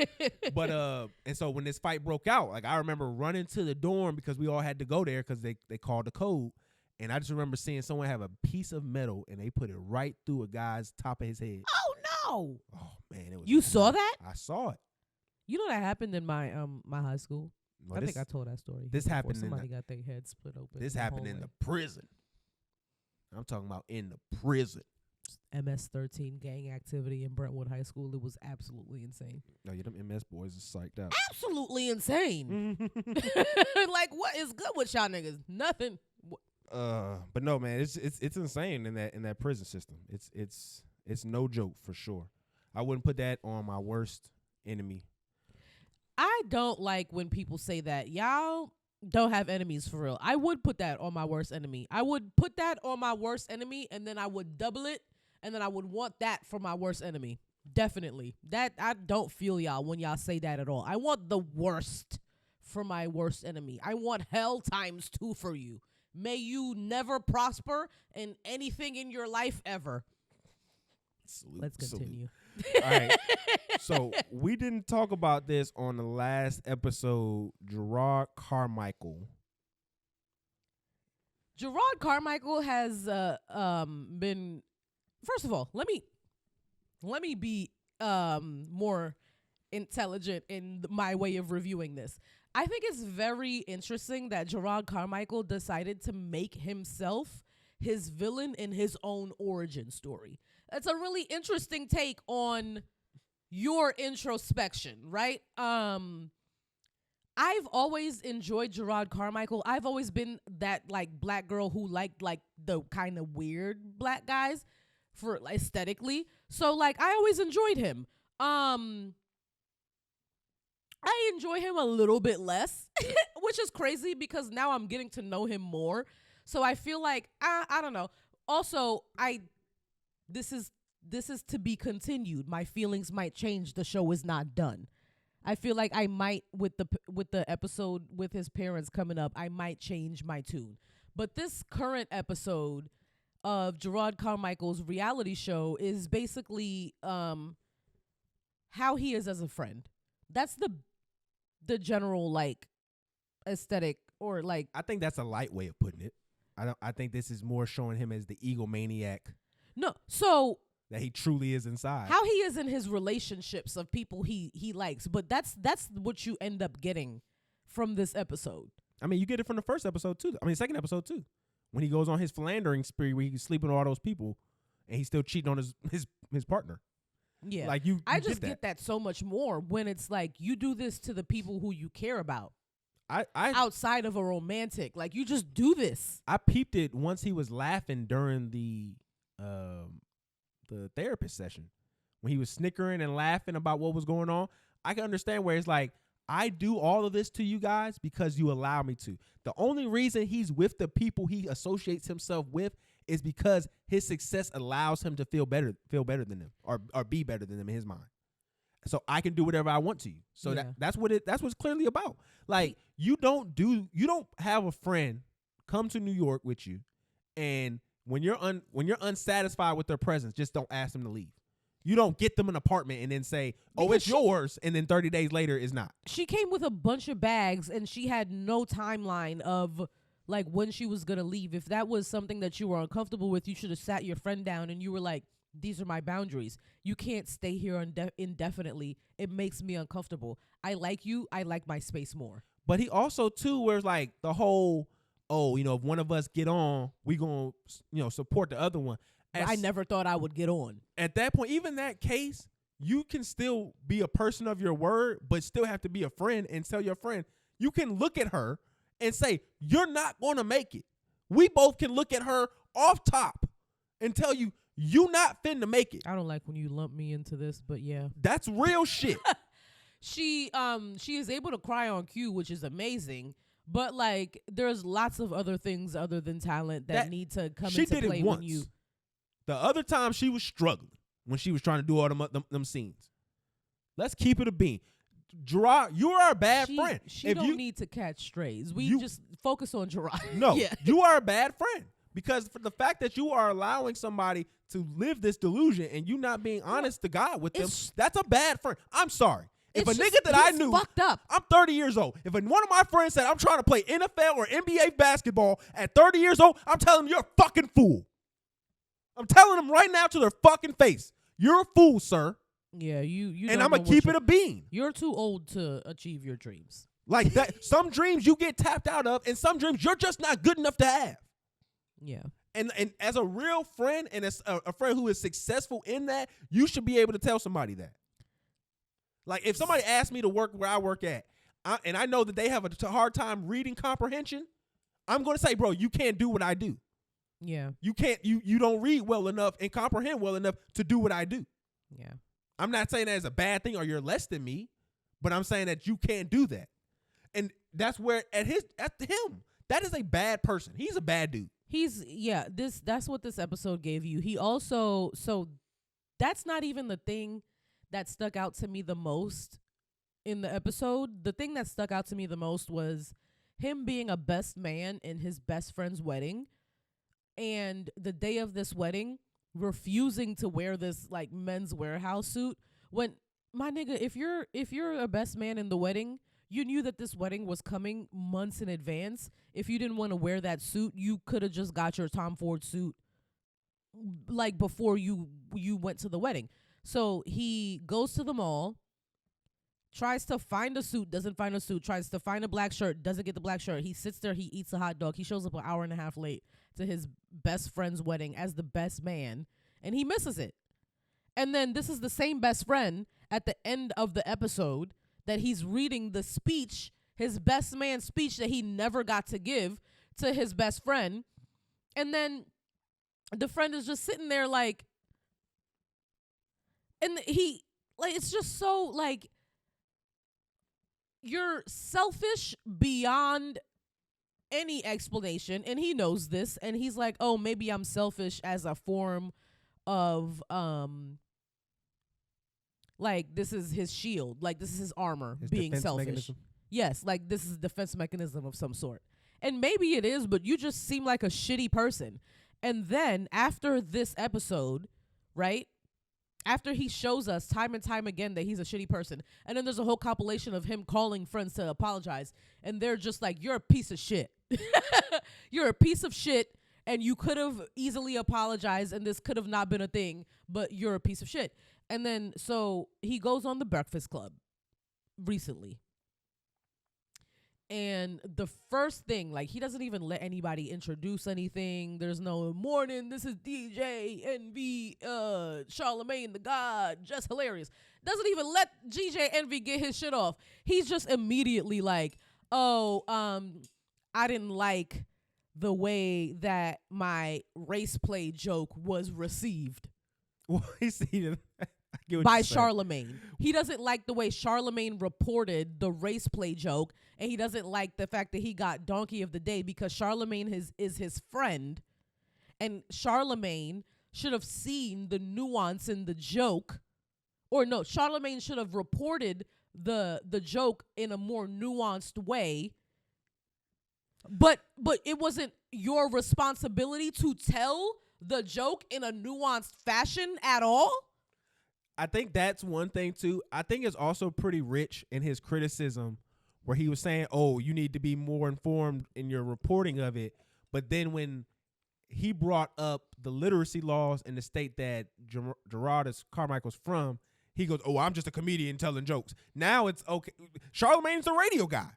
But and so when this fight broke out, like I remember running to the dorm because we all had to go there because they called the code. And I just remember seeing someone have a piece of metal and they put it right through a guy's top of his head. Oh no! Oh man, it was. You saw that? I saw it. You know that happened in my my high school. Well, I think I told that story. This happened. Somebody got their head split open. This happened in the prison. I'm talking about in the prison. MS-13 gang activity in Brentwood High School. It was absolutely insane. No, them MS boys is psyched out. Absolutely insane. Like, what is good with y'all niggas? Nothing. But no, man, it's insane in that prison system. It's no joke for sure. I wouldn't put that on my worst enemy. I don't like when people say that. Y'all don't have enemies for real. I would put that on my worst enemy. I would put that on my worst enemy, and then I would double it, and then I would want that for my worst enemy. Definitely. That I don't feel y'all when y'all say that at all. I want the worst for my worst enemy. I want hell times 2 for you. May you never prosper in anything in your life ever. Let's continue. All right. So we didn't talk about this on the last episode. Gerard Carmichael. Gerard Carmichael has been. First of all, let me be more intelligent in my way of reviewing this. I think it's very interesting that Gerard Carmichael decided to make himself his villain in his own origin story. It's a really interesting take on your introspection, right? I've always enjoyed Gerard Carmichael. I've always been that like black girl who liked like the kind of weird black guys for aesthetically. So like I always enjoyed him. I enjoy him a little bit less, which is crazy because now I'm getting to know him more. So I feel like I don't know. Also, this is to be continued. My feelings might change. The show is not done. I feel like I might with the episode with his parents coming up, I might change my tune. But this current episode of Gerard Carmichael's reality show is basically how he is as a friend. That's the general like aesthetic or like. I think that's a light way of putting it. I think this is more showing him as the egomaniac. No, so that he truly is inside. How he is in his relationships of people he likes, but that's what you end up getting from this episode. I mean, you get it from the first episode too. I mean, second episode too, when he goes on his philandering spree where he's sleeping with all those people, and he's still cheating on his partner. Yeah, like you. I just get that so much more when it's like you do this to the people who you care about. I outside of a romantic, like you just do this. I peeped it once he was laughing during the therapist session when he was snickering and laughing about what was going on. I can understand where it's like, I do all of this to you guys because you allow me to. The only reason he's with the people he associates himself with is because his success allows him to feel better than them or be better than them in his mind. So I can do whatever I want to you. So yeah. that's what it's clearly about. Like you don't have a friend come to New York with you, and when you're unsatisfied with their presence, just don't ask them to leave. You don't get them an apartment and then say, "Oh, because it's yours," and then 30 days later it's not. She came with a bunch of bags and she had no timeline of like when she was gonna leave. If that was something that you were uncomfortable with, you should have sat your friend down and you were like, "These are my boundaries. You can't stay here indefinitely. It makes me uncomfortable. I like you. I like my space more." But he also too, where it's like the whole, if one of us get on, we gonna, support the other one. I never thought I would get on. At that point, even that case, you can still be a person of your word, but still have to be a friend and tell your friend, you can look at her and say, "You're not gonna make it." We both can look at her off top and tell you, "You not finna make it." I don't like when you lump me into this, but yeah. That's real shit. She is able to cry on cue, which is amazing. But like, there's lots of other things other than talent that need to come into play. She did it once. When you. The other time she was struggling when she was trying to do all them scenes. Let's keep it a bean. Gerard, you are a bad friend. She don't need to catch strays. We just focus on Gerard. No, yeah. You are a bad friend because for the fact that you are allowing somebody to live this delusion and you not being honest to God with them, that's a bad friend. I'm sorry. If a nigga that I knew, fucked up. I'm 30 years old. If one of my friends said, "I'm trying to play NFL or NBA basketball at 30 years old," I'm telling him, "You're a fucking fool." I'm telling them right now to their fucking face, "You're a fool, sir." Yeah, you. And I'm gonna keep it a bean. You're too old to achieve your dreams. Like that. Some dreams you get tapped out of, and some dreams you're just not good enough to have. Yeah. And as a real friend and as a friend who is successful in that, you should be able to tell somebody that. Like if somebody asks me to work where I work at, and I know that they have a hard time reading comprehension, I'm gonna say, "Bro, you can't do what I do." Yeah. You can't, you don't read well enough and comprehend well enough to do what I do. Yeah. I'm not saying that as a bad thing or you're less than me, but I'm saying that you can't do that. And that's where at him, that is a bad person. He's a bad dude. That's what this episode gave you. He also, so that's not even the thing that stuck out to me the most in the episode. The thing that stuck out to me the most was him being a best man in his best friend's wedding, and the day of this wedding refusing to wear this like Men's Warehouse suit. When, my nigga, if you're a best man in the wedding, you knew that this wedding was coming months in advance. If you didn't want to wear that suit, you could have just got your Tom Ford suit like before you went to the wedding. So he goes to the mall, tries to find a suit, doesn't find a suit, tries to find a black shirt, doesn't get the black shirt. He sits there, he eats a hot dog. He shows up an hour and a half late to his best friend's wedding as the best man, and he misses it. And then this is the same best friend at the end of the episode that he's reading the speech, his best man speech that he never got to give to his best friend. And then the friend is just sitting there like, and he, like, it's just so like, you're selfish beyond any explanation, and he knows this, and he's like, oh, maybe I'm selfish as a form of like, this is his shield, like this is his armor, his being selfish mechanism. Yes, like this is a defense mechanism of some sort, and maybe it is, but you just seem like a shitty person. And then after this episode, right, after he shows us time and time again that he's a shitty person, and then there's a whole compilation of him calling friends to apologize, and they're just like, you're a piece of shit. You're a piece of shit, and you could have easily apologized, and this could have not been a thing, but you're a piece of shit. And then, so he goes on the Breakfast Club recently. And the first thing, like, he doesn't even let anybody introduce anything. There's no morning, this is DJ Envy, Charlemagne the God, just hilarious. Doesn't even let DJ Envy get his shit off. He's just immediately like, oh, I didn't like the way that my race play joke was received. Well, By Charlemagne. He doesn't like the way Charlemagne reported the race play joke, and he doesn't like the fact that he got Donkey of the Day because Charlemagne is his friend, and Charlemagne should have seen the nuance in the joke, or no, Charlemagne should have reported the joke in a more nuanced way, but it wasn't your responsibility to tell the joke in a nuanced fashion at all. I think that's one thing too. I think it's also pretty rich in his criticism where he was saying, oh, you need to be more informed in your reporting of it. But then when he brought up the literacy laws in the state that Gerardus Carmichael's from, he goes, oh, I'm just a comedian telling jokes. Now it's okay. Charlemagne's a radio guy.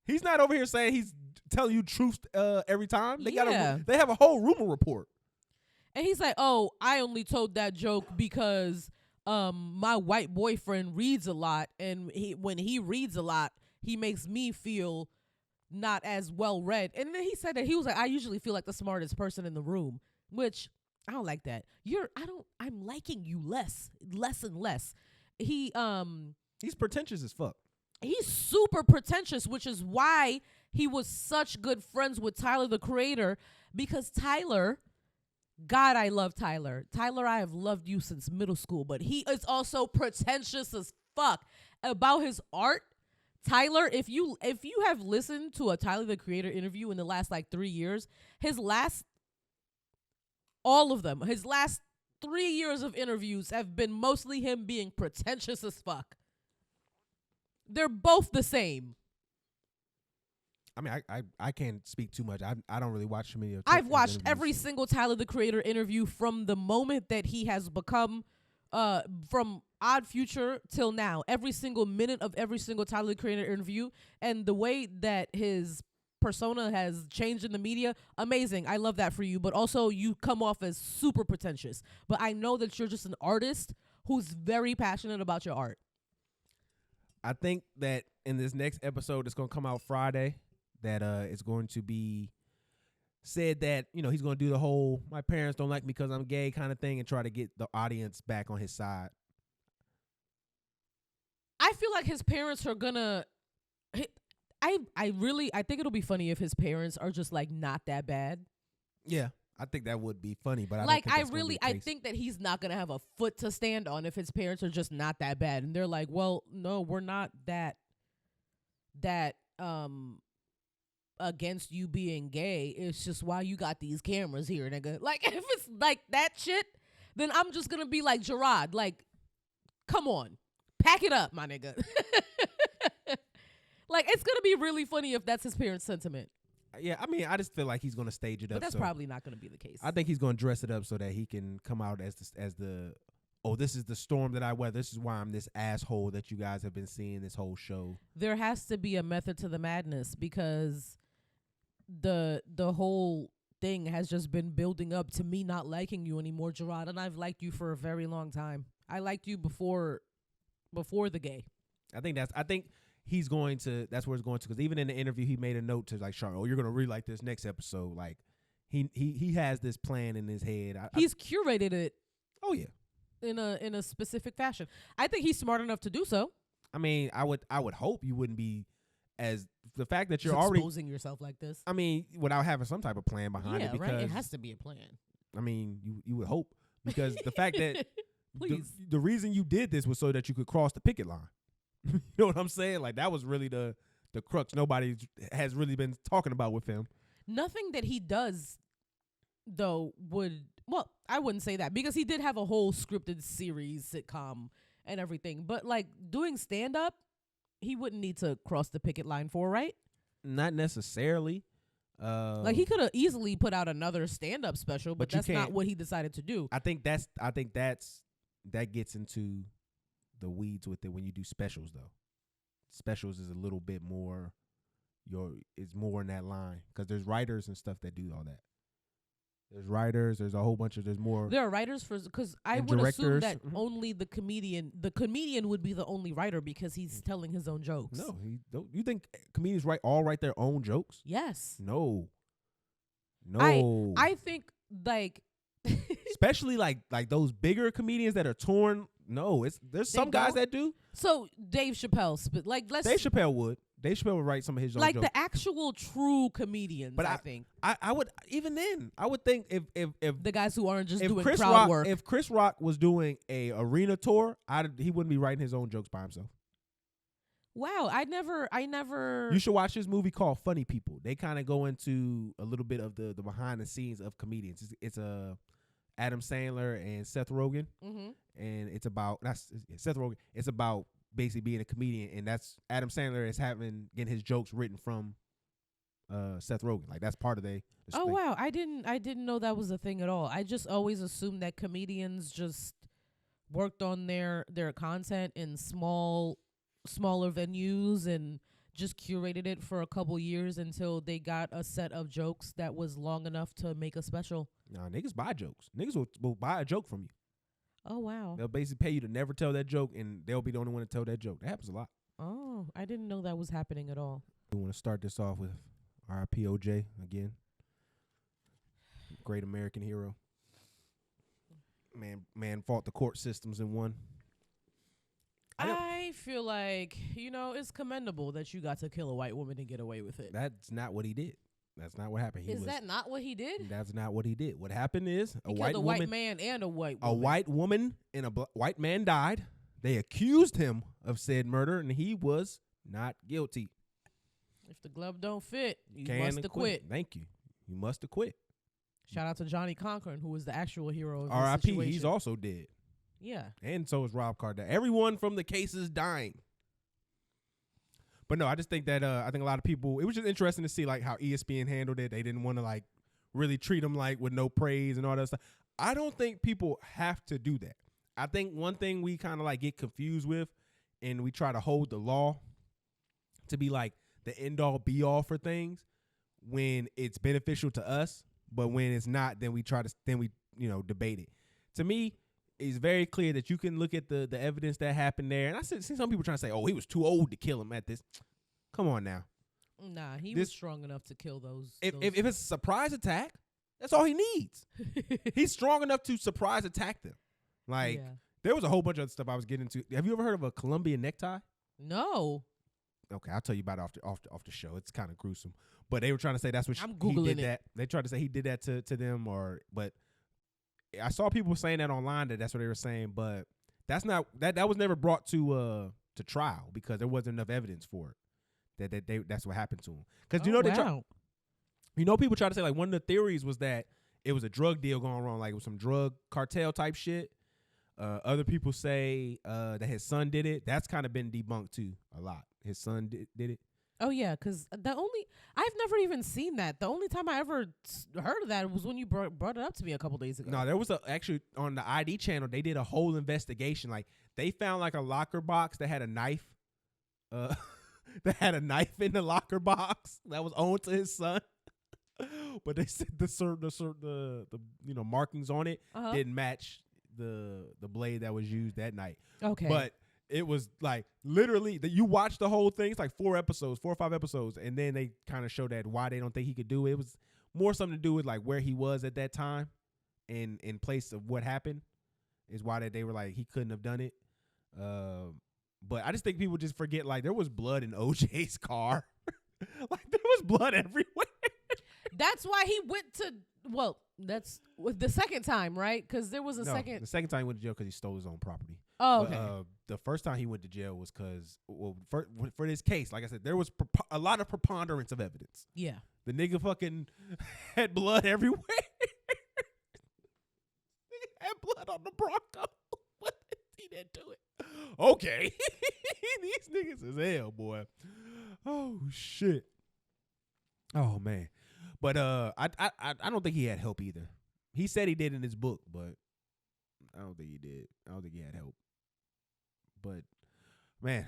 He's not over here saying he's telling you truth every time. They have a whole rumor report. And he's like, oh, I only told that joke because my white boyfriend reads a lot, and when he reads a lot, he makes me feel not as well read. And then he said that he was like, I usually feel like the smartest person in the room, which I don't like that. I'm liking you less and less. He's pretentious as fuck. He's super pretentious, which is why he was such good friends with Tyler, the Creator, because Tyler, God, I love Tyler. Tyler, I have loved you since middle school, but he is also pretentious as fuck about his art. Tyler, if you have listened to a Tyler, the Creator interview in the last like 3 years, his last 3 years of interviews have been mostly him being pretentious as fuck. They're both the same. I mean, I can't speak too much. I don't really watch too many of I've watched every single Tyler, the Creator interview from the moment that he has become from Odd Future till now. Every single minute of every single Tyler, the Creator interview, and the way that his persona has changed in the media, amazing. I love that for you. But also, you come off as super pretentious. But I know that you're just an artist who's very passionate about your art. I think that in this next episode that's going to come out Friday, that it's going to be said that, you know, he's going to do the whole my parents don't like me because I'm gay kind of thing and try to get the audience back on his side. I feel like his parents are going to... I think it'll be funny if his parents are just like not that bad. Yeah, I think that would be funny, but like I don't think that's gonna be the I case. think that he's not gonna have a foot to stand on if his parents are just not that bad, and they're like, well, no, we're not that against you being gay. It's just why you got these cameras here, nigga. Like, if it's like that shit, then I'm just gonna be like, Gerard, like, come on, pack it up, my nigga. Like, it's gonna be really funny if that's his parents' sentiment. Yeah, I mean, I just feel like he's gonna stage it up. But that's so probably not gonna be the case. I think he's gonna dress it up so that he can come out as the oh, this is the storm that I weather. This is why I'm this asshole that you guys have been seeing this whole show. There has to be a method to the madness, because the whole thing has just been building up to me not liking you anymore, Gerard, and I've liked you for a very long time. I liked you before the gay. I think he's going to. That's where it's going to. Because even in the interview, he made a note to like, Charlotte, oh, you're gonna really like this next episode. Like, he has this plan in his head. He's curated it. Oh yeah. In a specific fashion. I think he's smart enough to do so. I mean, I would hope you wouldn't be as the fact that you're just already exposing yourself like this. I mean, without having some type of plan behind it, because right. It has to be a plan. I mean, you would hope, because the fact that Please. the reason you did this was so that you could cross the picket line. You know what I'm saying? Like, that was really the crux nobody has really been talking about with him. Nothing that he does, though, well, I wouldn't say that, because he did have a whole scripted series, sitcom, and everything. But, like, doing stand-up, he wouldn't need to cross the picket line for, right? Not necessarily. Like, he could have easily put out another stand-up special, but you that's not can't. what he decided to do. I think that gets into the weeds with it when you do specials, though. Specials is a little bit more, it's more in that line, because there's writers and stuff that do all that. There's writers. There's a whole bunch of. There's more. There are writers because I and would assume directors. that only the comedian would be the only writer, because he's telling his own jokes. No, you think comedians write their own jokes? Yes. No. I think, like, especially like those bigger comedians that are torn. No, there's some guys that do. So Dave Chappelle, Dave Chappelle would write some of his own like jokes. the actual true comedians. But I think I would, even then, I would think if the guys who aren't just doing Chris crowd Rock, work. if Chris Rock was doing a arena tour, he wouldn't be writing his own jokes by himself. Wow, I never. You should watch this movie called Funny People. They kind of go into a little bit of the behind the scenes of comedians. It's Adam Sandler and Seth Rogen, and it's about Seth Rogen. It's about basically being a comedian, and that's Adam Sandler is getting his jokes written from Seth Rogen. Like, that's part of the Oh thing. wow, I didn't know that was a thing at all. I just always assumed that comedians just worked on their content in smaller venues and just curated it for a couple years until they got a set of jokes that was long enough to make a special. Nah, niggas buy jokes. Niggas will buy a joke from you. Oh wow. They'll basically pay you to never tell that joke, and they'll be the only one to tell that joke. That happens a lot. Oh, I didn't know that was happening at all. We want to start this off with R.I.P. OJ again. Great American hero. Man fought the court systems and won. I feel like, it's commendable that you got to kill a white woman and get away with it. That's not what he did. That's not what happened. Is that not what he did? That's not what he did. What happened is He killed a white man and a white woman. A white woman and a white man died. They accused him of said murder, and he was not guilty. If the glove don't fit, you must have quit. Thank you. You must have quit. Shout out to Johnny Cochran, who was the actual hero of this R.I.P. situation. He's also dead. Yeah. And so is Rob Kardashian. Everyone from the case is dying. But no, I just think that I think a lot of people, it was just interesting to see like how ESPN handled it. They didn't want to like really treat him like with no praise and all that stuff. I don't think people have to do that. I think one thing we kind of like get confused with, and we try to hold the law to be like the end all be all for things when it's beneficial to us, but when it's not, then we debate it. To me, it's very clear that you can look at the evidence that happened there. And I see some people trying to say, oh, he was too old to kill him at this. Come on now. Nah, he was strong enough to kill those. If it's a surprise attack, that's all he needs. He's strong enough to surprise attack them. Like, There was a whole bunch of other stuff I was getting into. Have you ever heard of a Colombian necktie? No. Okay, I'll tell you about it off the show. It's kind of gruesome, but they were trying to say that's what I'm he Googling did it. that. They tried to say he did that to them, but I saw people saying that online that's what they were saying, but that's not that was never brought to trial because there wasn't enough evidence for it. That's what happened to him. Because people try to say like one of the theories was that it was a drug deal going wrong, like it was some drug cartel type shit. Other people say that his son did it. That's kind of been debunked too a lot. His son did it. Oh yeah, because I've never even seen that. The only time I ever heard of that was when you brought it up to me a couple days ago. No, there was actually on the ID channel. They did a whole investigation. Like they found like a locker box that had a knife. That had a knife in the locker box that was owned to his son. But they said the markings on it didn't match the blade that was used that night. Okay, but it was like literally that you watch the whole thing. It's like 4 or 5 episodes, and then they kind of show that why they don't think he could do it. It was more something to do with like where he was at that time, and in place of what happened, is why that they were like he couldn't have done it. But I just think people just forget like there was blood in OJ's car, like there was blood everywhere. That's why he went to. Well, that's the second time, right? Because there was a second. The second time he went to jail because he stole his own property. Oh, okay. The first time he went to jail was because, for this case, like I said, there was a lot of preponderance of evidence. Yeah. The nigga fucking had blood everywhere. Nigga had blood on the Bronco. What? He didn't do it. Okay. These niggas is hell, boy. Oh, shit. Oh, man. But I don't think he had help either. He said he did in his book, but I don't think he did. I don't think he had help. But man,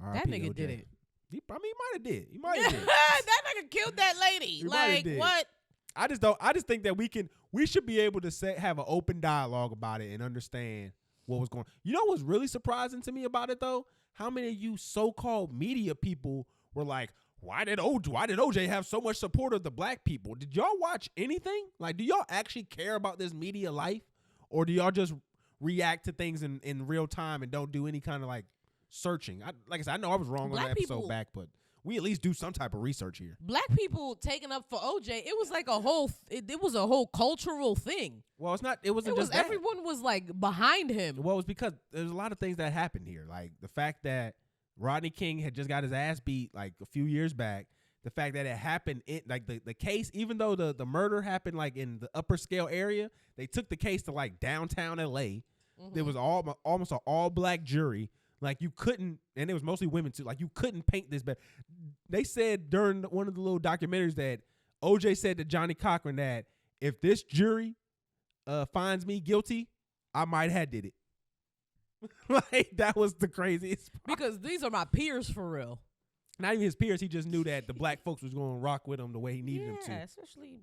that nigga did it. He might have did. He might have did. That nigga killed that lady. Like what? I just think that we should be able to have an open dialogue about it and understand what was going on. You know what's really surprising to me about it though? How many of you so-called media people were like, why did OJ have so much support of the black people? Did y'all watch anything? Like, do y'all actually care about this media life? Or do y'all just react to things in real time and don't do any kind of like searching? Like I said, I know I was wrong on the episode back, but we at least do some type of research here. Black people taking up for OJ, it was like a whole, it was a whole cultural thing. Well, it wasn't just that. Everyone was like behind him. Well, it was because there's a lot of things that happened here. Like the fact that Rodney King had just got his ass beat like a few years back. The fact that it happened in like the case, even though the murder happened like in the upper scale area, they took the case to like downtown LA. Mm-hmm. There was almost an all black jury. Like you couldn't, and it was mostly women too. Like you couldn't paint this bad. They said during one of the little documentaries that OJ said to Johnny Cochran that if this jury finds me guilty, I might have did it. Like that was the craziest part. Because these are my peers for real. Not even his peers. He just knew that the black folks was going to rock with him the way he needed them to. Yeah, especially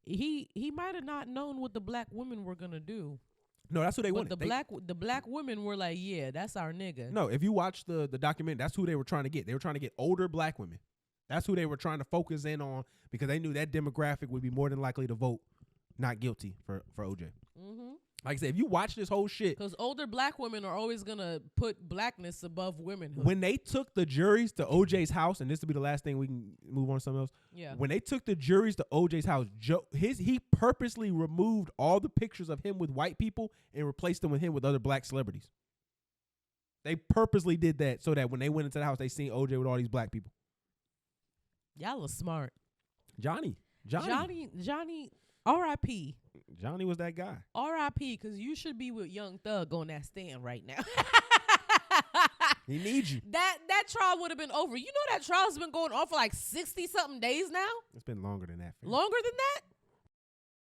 he might have not known what the black women were gonna do. No, that's who they wanted. The black women were like, yeah, that's our nigga. No, if you watch the document, that's who they were trying to get. They were trying to get older black women. That's who they were trying to focus in on because they knew that demographic would be more than likely to vote not guilty for OJ. Mm-hmm. Like I said, if you watch this whole shit. Because older black women are always going to put blackness above womanhood. When they took the juries to OJ's house, and this will be the last thing we can move on to something else. Yeah. When they took the juries to OJ's house, he purposely removed all the pictures of him with white people and replaced them with him with other black celebrities. They purposely did that so that when they went into the house, they seen OJ with all these black people. Y'all are smart. Johnny. R.I.P. Johnny was that guy. R.I.P. Because you should be with Young Thug on that stand right now. He needs you. That trial would have been over. You know that trial's been going on for like 60-something days now? It's been longer than that. Longer than that?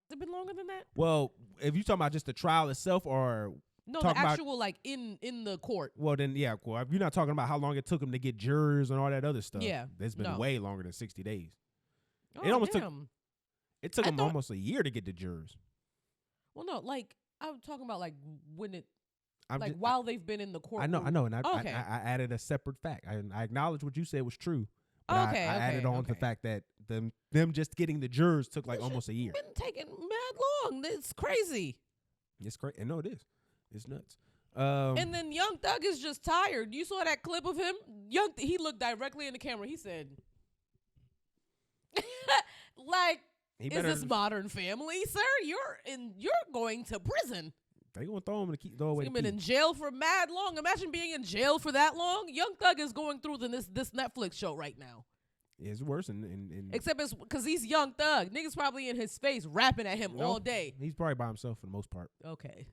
Has it been longer than that? Well, if you're talking about just the trial itself or... No, the actual, like, in the court. Well, then, yeah, cool. If you're not talking about how long it took him to get jurors and all that other stuff. Yeah. It's been way longer than 60 days. Oh, it almost damn. took him almost a year to get the jurors. Well, no, like, I'm talking about, like, when it... while they've been in the court. I know, and I added a separate fact. I acknowledge what you said was true, but I added on the fact that them just getting the jurors took like almost a year. Been taking mad long. It's crazy. It's crazy. No, it is. It's nuts. And then Young Thug is just tired. You saw that clip of him? He looked directly in the camera. He said, like, is this Modern Family, sir? You're going to prison. They gonna throw him in the key. He's been in jail for mad long. Imagine being in jail for that long. Young Thug is going through this Netflix show right now. Yeah, it's worse. Except it's because he's Young Thug. Niggas probably in his face rapping at him all day. He's probably by himself for the most part. Okay.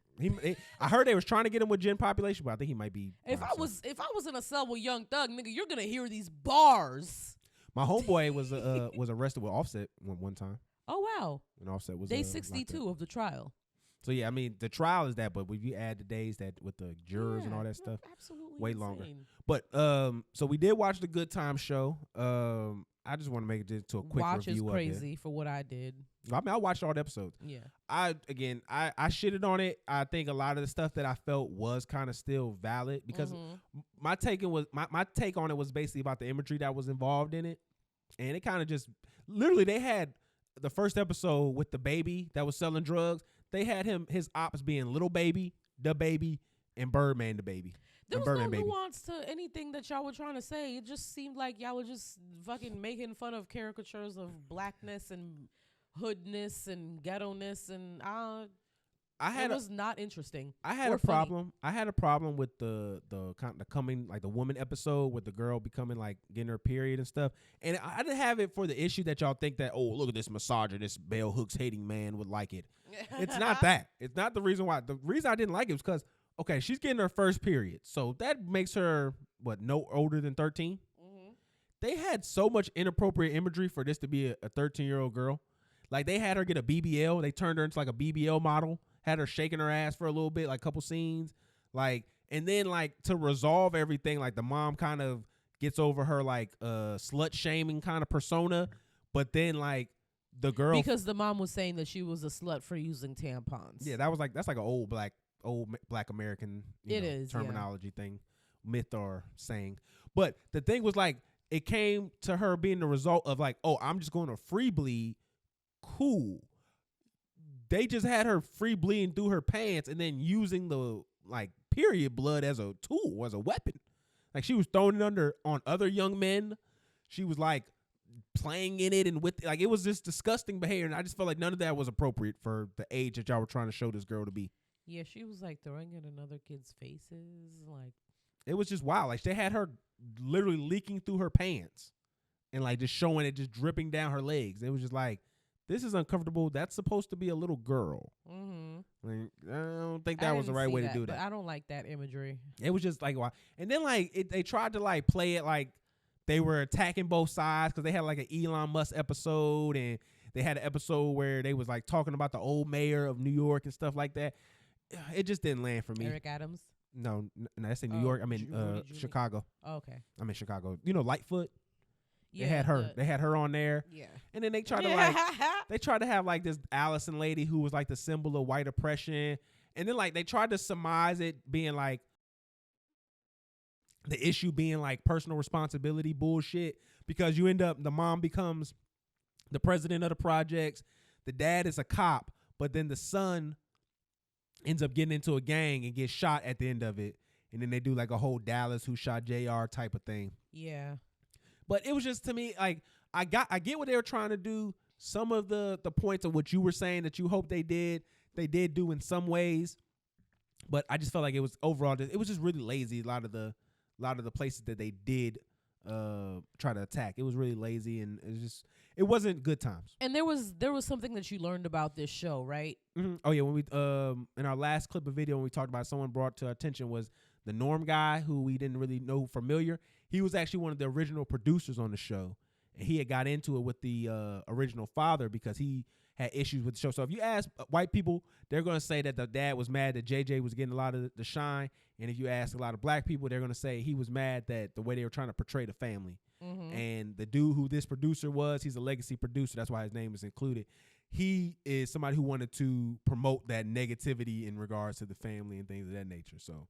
I heard they was trying to get him with Gen Population, but I think he might be. If I was in a cell with Young Thug, nigga, you're gonna hear these bars. My homeboy was arrested with Offset one time. Oh wow. And Offset was day 62 of the trial. So yeah, I mean the trial is that, but when you add the days that with the jurors and all that stuff, absolutely way insane. longer. But so we did watch the Good Time show. I just want to make it to a quick Watch review is of crazy for what I did. I mean, I watched all the episodes. Yeah. I shitted on it. I think a lot of the stuff that I felt was kind of still valid because my take on it was basically about the imagery that was involved in it, and it kind of just literally they had the first episode with the baby that was selling drugs. They had his ops being Little Baby, the baby, and Birdman, the baby. There was no nuance to anything that y'all were trying to say. It just seemed like y'all were just fucking making fun of caricatures of blackness and hoodness and ghetto-ness, and it was not interesting. I had a problem. I had a problem with the coming, like, the woman episode with the girl becoming, like, getting her period and stuff. And I didn't have it for the issue that y'all think that, oh, look at this misogynist, bell hooks hating man would like it. It's not that. It's not the reason why. The reason I didn't like it was because, okay, she's getting her first period. So that makes her, no older than 13? Mm-hmm. They had so much inappropriate imagery for this to be a 13-year-old girl. Like, they had her get a BBL. They turned her into, like, a BBL model. Had her shaking her ass for a little bit, like, a couple scenes. Like, and then, like, to resolve everything, like, the mom kind of gets over her, like, slut-shaming kind of persona. But then, like, the girl... Because the mom was saying that she was a slut for using tampons. Yeah, that's like an old black American terminology thing, myth or saying. But the thing was, like, it came to her being the result of, like, oh, I'm just going to free bleed. Cool. They just had her free bleeding through her pants and then using the, like, period blood as a tool, as a weapon. Like, she was throwing it on other young men. She was, like, playing in it and with, like, it was just disgusting behavior. And I just felt like none of that was appropriate for the age that y'all were trying to show this girl to be. Yeah, she was, like, throwing it in other kids' faces. Like, it was just wild. Like, they had her literally leaking through her pants and, like, just showing it just dripping down her legs. It was just like, this is uncomfortable. That's supposed to be a little girl. Mm-hmm. Like, I don't think that was the right way to do that. But I don't like that imagery. It was just like, wow. And then, like, they tried to, like, play it like they were attacking both sides because they had, like, an Elon Musk episode, and they had an episode where they was, like, talking about the old mayor of New York and stuff like that. It just didn't land for me. Eric Adams? No, that's in New York. I'm in Chicago. Oh, okay. I'm in Chicago. You know, Lightfoot? Yeah, they had her on there. Yeah. And then they tried to have, like, this Allison lady who was, like, the symbol of white oppression. And then, like, they tried to surmise it being, like, the issue being, like, personal responsibility bullshit, because you end up, the mom becomes the president of the projects. The dad is a cop, but then the son ends up getting into a gang and gets shot at the end of it. And then they do, like, a whole Dallas Who Shot JR type of thing. Yeah. But it was just, to me, like, I get what they were trying to do. Some of the points of what you were saying that you hope they did do in some ways. But I just felt like it was overall, it was just really lazy. A lot of the places that they did try to attack, it was really lazy, and it wasn't good times. And there was something that you learned about this show, right? Mm-hmm. Oh yeah, when we in our last clip of video when we talked about it, someone brought to our attention was the Norm guy who we didn't really know familiar. He was actually one of the original producers on the show, and he had got into it with the original father because he had issues with the show. So if you ask white people, they're going to say that the dad was mad that JJ was getting a lot of the shine. And if you ask a lot of black people, they're going to say he was mad that the way they were trying to portray the family. Mm-hmm. And the dude who this producer was, he's a legacy producer. That's why his name is included. He is somebody who wanted to promote that negativity in regards to the family and things of that nature. So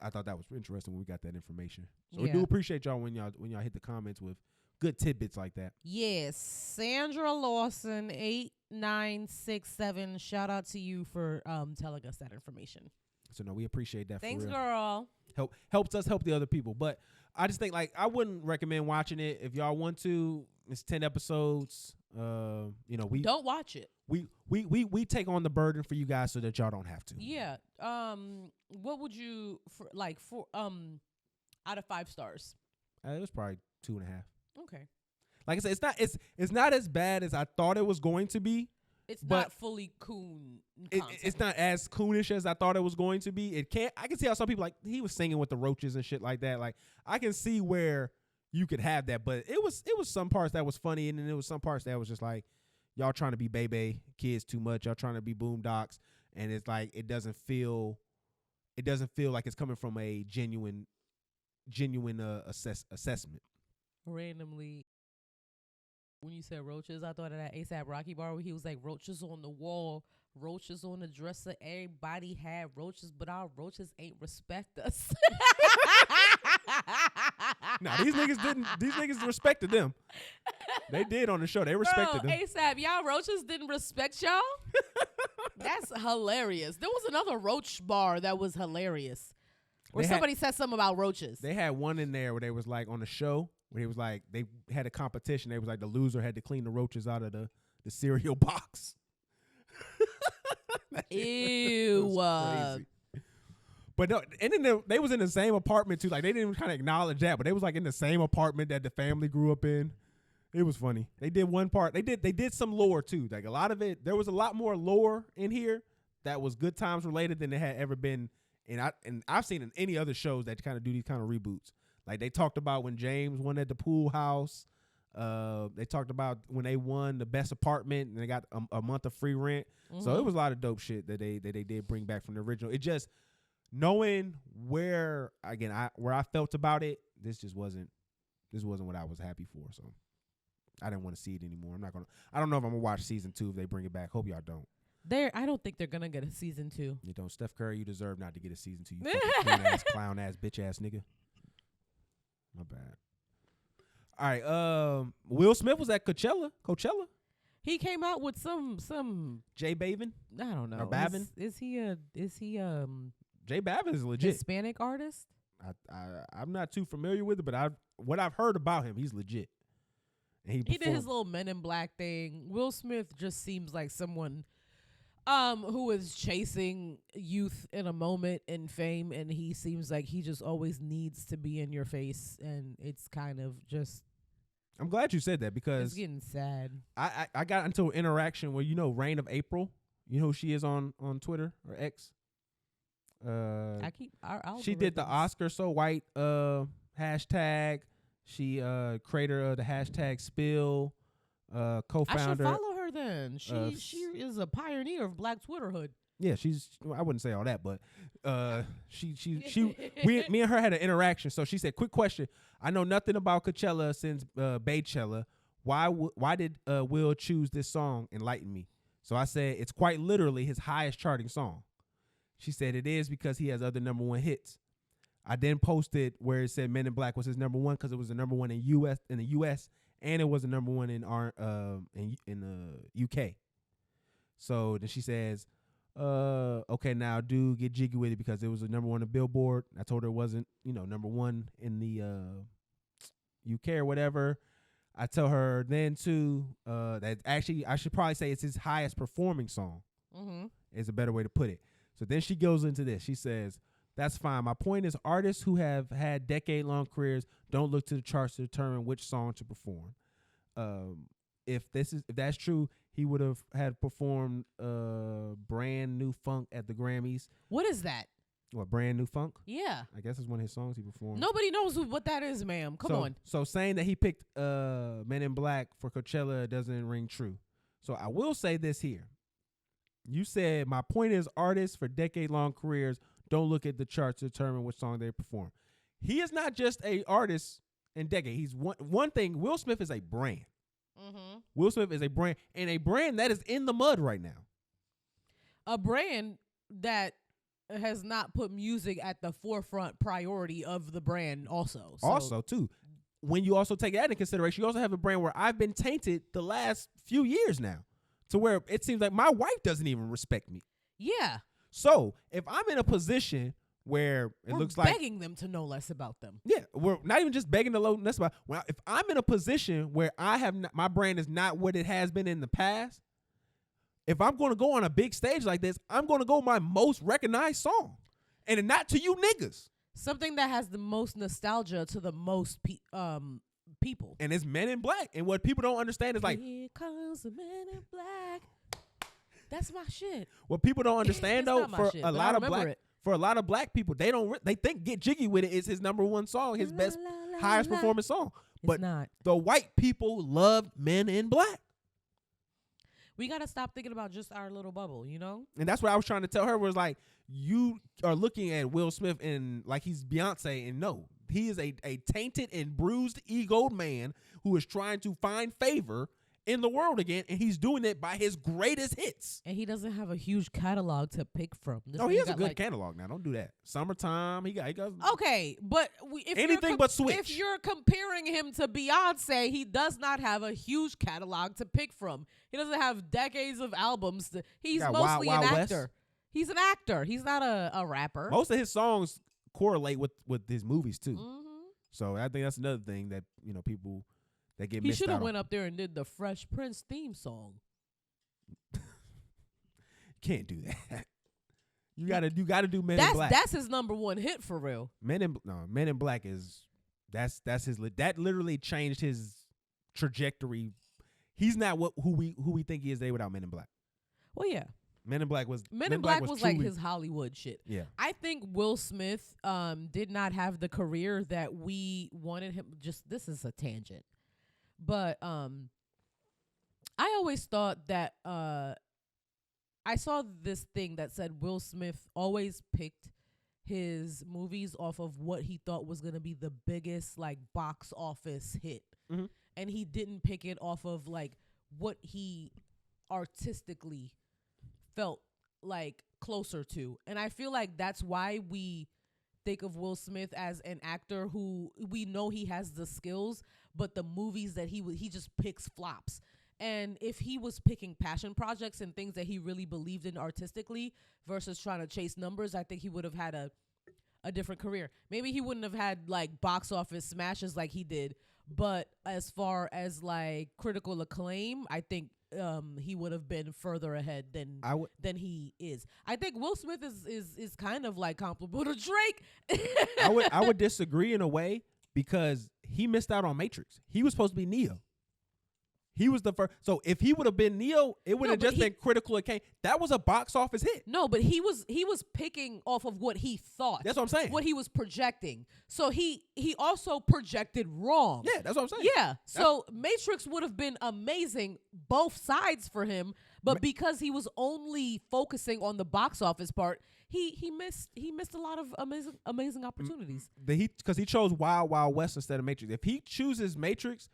I thought that was interesting when we got that information. So we do appreciate y'all when y'all hit the comments with good tidbits like that. Yes. Sandra Lawson 8967. Shout out to you for telling us that information. So no, we appreciate that. Thanks, for real. girl. Helps us help the other people. But I just think like I wouldn't recommend watching it if y'all want to. It's 10 episodes. We don't watch it. We take on the burden for you guys so that y'all don't have to. Yeah. What would you out of 5 stars? It was probably 2.5. Okay. Like I said, it's not as bad as I thought it was going to be. It's not fully coon. It's not as coonish as I thought it was going to be. I can see how some people like he was singing with the roaches and shit like that. Like I can see where you could have that, but it was some parts that was funny, and then there was some parts that was just like y'all trying to be baby kids too much. Y'all trying to be boondocks, and it's like it doesn't feel like it's coming from a genuine assessment. Randomly, when you said roaches, I thought of that ASAP Rocky bar where he was like, roaches on the wall, roaches on the dresser. Everybody had roaches, but our roaches ain't respect us. Nah, these niggas respected them. They did on the show. They respected them. ASAP, y'all roaches didn't respect y'all? That's hilarious. There was another roach bar that was hilarious. Where somebody said something about roaches. They had one in there where they was like on the show where it was like they had a competition. They was like the loser had to clean the roaches out of the cereal box. Ew. Crazy. But no, and then they was in the same apartment too. Like they didn't even kind of acknowledge that, but they was like in the same apartment that the family grew up in. It was funny. They did one part. They did some lore too. Like a lot of it, there was a lot more lore in here that was Good Times related than it had ever been. And I've seen in any other shows that kind of do these kind of reboots. Like they talked about when James won at the pool house. They talked about when they won the best apartment and they got a month of free rent. Mm-hmm. So it was a lot of dope shit that they did bring back from the original. It just knowing where I felt about it, this wasn't what I was happy for. So I didn't want to see it anymore. I don't know if I'm gonna watch season 2 if they bring it back. Hope y'all don't. I don't think they're gonna get a season 2. You don't, Steph Curry. You deserve not to get a season 2. You fucking ass, clown ass, bitch ass nigga. My bad. All right. Will Smith was at Coachella. He came out with some Jay Bavin. I don't know. Or Bavin. Is he Jay Bavin is legit. Hispanic artist? I'm not too familiar with it, but what I've heard about him, he's legit. And he did his little Men in Black thing. Will Smith just seems like someone who is chasing youth in a moment and fame, and he seems like he just always needs to be in your face, and it's kind of just. I'm glad you said that because it's getting sad. I got into an interaction where Reign of April. You know who she is on Twitter or X. She did the Oscar So White hashtag. She creator of the hashtag Spill. Co-founder. I should follow her then. She is a pioneer of Black Twitterhood. Yeah, I wouldn't say all that, but me and her had an interaction. So she said, "Quick question: I know nothing about Coachella since Baychella. Why did Will choose this song? Enlighten me." So I said, "It's quite literally his highest charting song." She said, "It is because he has other #1 hits." I then posted where it said Men in Black was his #1 because it was the #1 in the U.S. and it was the #1 in the UK. So then she says, "Okay, now do get jiggy with it because it was the #1 in Billboard." I told her it wasn't, #1 in the UK or whatever. I tell her then too that actually I should probably say it's his highest performing song. Mm-hmm. Is a better way to put it. So then she goes into this. She says, "That's fine. My point is artists who have had decade-long careers don't look to the charts to determine which song to perform. If that's true, he would have had performed Brand New Funk at the Grammys." What is that? What, Brand New Funk? Yeah. I guess it's one of his songs he performed. Nobody knows what that is, ma'am. Come on. So saying that he picked Men in Black for Coachella doesn't ring true. So I will say this here. You said, my point is artists for decade-long careers don't look at the charts to determine which song they perform. He is not just a artist in decade. He's one thing. Will Smith is a brand. Mm-hmm. Will Smith is a brand, and a brand that is in the mud right now. A brand that has not put music at the forefront priority of the brand also. So. Also, too, when you also take that into consideration, you also have a brand where I've been tainted the last few years now to where it seems like my wife doesn't even respect me. Yeah. So if I'm in a position where it We're looks like begging them to know less about them. yeah, we're not even just begging to know less about. Well, if I'm in a position where I have my brand is not what it has been in the past, if I'm going to go on a big stage like this, I'm going to go my most recognized song, and not to you niggas. Something that has the most nostalgia to the most people. And it's Men in Black. And what people don't understand is like, here comes the Men in Black. That's my shit. what people don't understand It's though, not my for shit, a but I lot of remember black it. for a lot of black people, they think Get Jiggy With It is his number one song, his best, highest performing song. But not. the white people loved Men in Black. We got to stop thinking about just our little bubble, you know? And that's what I was trying to tell her, was like, you are looking at Will Smith and like he's Beyonce, and no, he is a tainted and bruised, egoed man who is trying to find favor in the world again, and he's doing it by his greatest hits. And he doesn't have a huge catalog to pick from. This Oh, he nigga has a got, good catalog now. Don't do that. Summertime, he got Okay, but if Anything but Switch. If you're comparing him to Beyonce, he does not have a huge catalog to pick from. He doesn't have decades of albums. He's got mostly Wild an Wild actor. West. He's an actor. He's not a rapper. Most of his songs correlate with his movies too. Mhm. So I think that's another thing that people that get He missed should out have on. went up there and did the Fresh Prince theme song. Can't do that. You gotta do Men in Black. That's his number one hit for real. Men in Black is that's his that literally changed his trajectory. He's not who we think he is today without Men in Black. Well, yeah. Men in Black was Men in Black was like truly, his Hollywood shit. yeah. I think Will Smith did not have the career that we wanted him. This is a tangent. But I always thought that I saw this thing that said Will Smith always picked his movies off of what he thought was going to be the biggest like box office hit. Mm-hmm. And he didn't pick it off of like what he artistically felt like closer to. And I feel like that's why we think of Will Smith as an actor who we know he has the skills, but the movies that he just picks flops. And if he was picking passion projects and things that he really believed in artistically versus trying to chase numbers, I think he would have had a different career. Maybe he wouldn't have had like box office smashes like he did, but as far as like critical acclaim, I think he would have been further ahead than he is. I think Will Smith is kind of like comparable to Drake. I would disagree in a way because he missed out on Matrix. He was supposed to be Neo. He was the first. So if he would have been Neo, it would have just been critical acclaim. That was a box office hit. No, but he was picking off of what he thought. That's what I'm saying. What he was projecting. So he also projected wrong. Yeah, that's what I'm saying. Yeah. So Matrix would have been amazing, both sides for him, but because he was only focusing on the box office part, he missed a lot of amazing opportunities. Because he chose Wild Wild West instead of Matrix. If he chooses Matrix,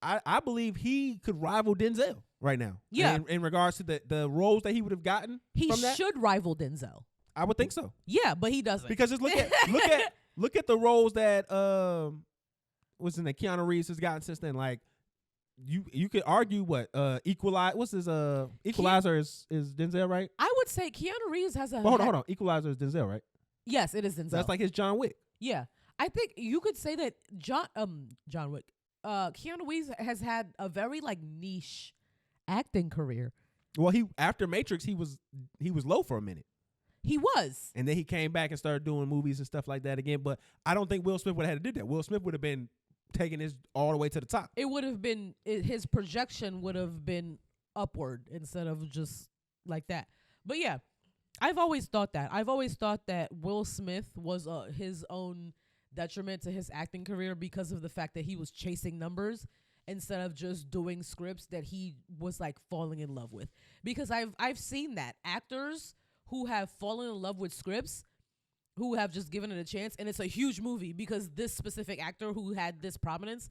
I believe he could rival Denzel right now. Yeah. In regards to the roles that he would have gotten He from that, should rival Denzel. I would think so. Yeah, but he doesn't. Because just look at the roles that what's in the Keanu Reeves has gotten since then. Like you could argue what Equalizer is Denzel, right? I would say Keanu Reeves has a Hold on. Equalizer is Denzel, right? Yes, it is Denzel. So that's like his John Wick. Yeah. I think you could say that John Wick. Keanu Reeves has had a very like niche acting career. Well, after Matrix, he was low for a minute. He was. And then he came back and started doing movies and stuff like that again. But I don't think Will Smith would have had to do that. Will Smith would have been taking this all the way to the top. It would have been his projection would have been upward instead of just like that. But yeah, I've always thought that. I've always thought that Will Smith was his own detriment to his acting career because of the fact that he was chasing numbers instead of just doing scripts that he was like falling in love with. Because I've seen that actors who have fallen in love with scripts, who have just given it a chance, and it's a huge movie because this specific actor who had this prominence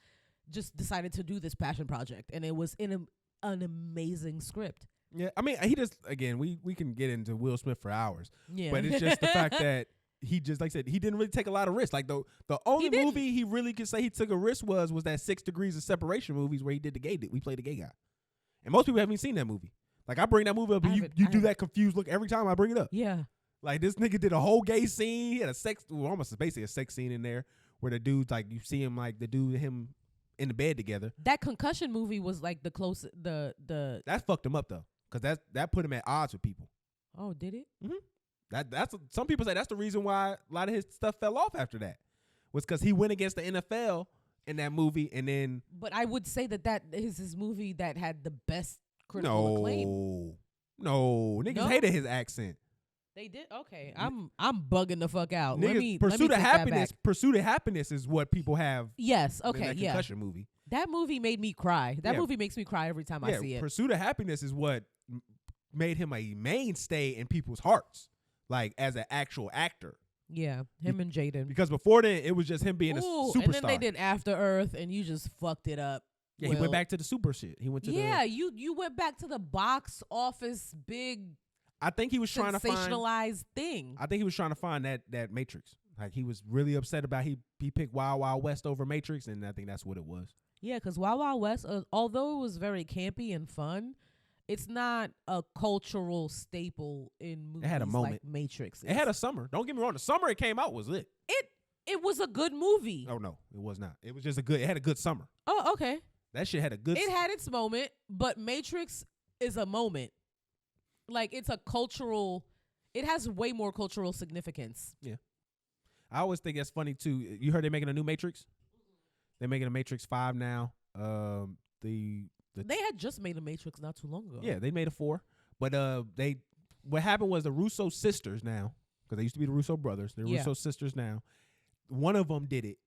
just decided to do this passion project, and it was in an amazing script. Yeah, I mean, he just, again, we can get into Will Smith for hours. Yeah. But it's just the fact that he just, like I said, he didn't really take a lot of risks. Like the only movie he really could say he took a risk was that 6 Degrees of Separation movies where he did we played the gay guy. And most people haven't seen that movie. Like I bring that movie up and you do that confused look every time I bring it up. Yeah. Like this nigga did a whole gay scene. He had almost basically a sex scene in there where the dude's like, you see him like the dude and him in the bed together. That Concussion movie was like the closest. The That fucked him up though, because that put him at odds with people. Oh, did it? That's some people say that's the reason why a lot of his stuff fell off after that, was because he went against the NFL in that movie, and then But I would say that is his movie that had the best critical acclaim. No, niggas hated his accent. They did? Okay. I'm bugging the fuck out. Niggas, let me take that back. Pursuit of Happiness is what people have. Yes. In Okay. that Yeah. Concussion movie. That movie made me cry. That Yeah. movie makes me cry every time I see it. Pursuit of Happiness is what made him a mainstay in people's hearts, like as an actual actor. Yeah. Him and Jaden. Because before then, it was just him being a superstar. And then they did After Earth, and you just fucked it up. Yeah, he went back to the super shit. He went to you went back to the box office big I think he was trying to find. sensationalized thing. I think he was trying to find that Matrix. Like he was really upset about he picked Wild Wild West over Matrix, and I think that's what it was. Yeah, because Wild Wild West, although it was very campy and fun, it's not a cultural staple in movies It had a moment. like Matrix. It had a summer. Don't get me wrong. The summer it came out was lit. It was a good movie. Oh no, it was not. It was just it had a good summer. Oh, okay. That shit had a good. It had its moment, but Matrix is a moment. Like it's a cultural. It has way more cultural significance. Yeah. I always think that's funny too. You heard they're making a new Matrix? They're making a Matrix 5 now. They had just made a Matrix not too long ago. Yeah, they made a 4. But what happened was the Russo sisters now, because they used to be the Russo brothers. They're Russo sisters now. One of them did it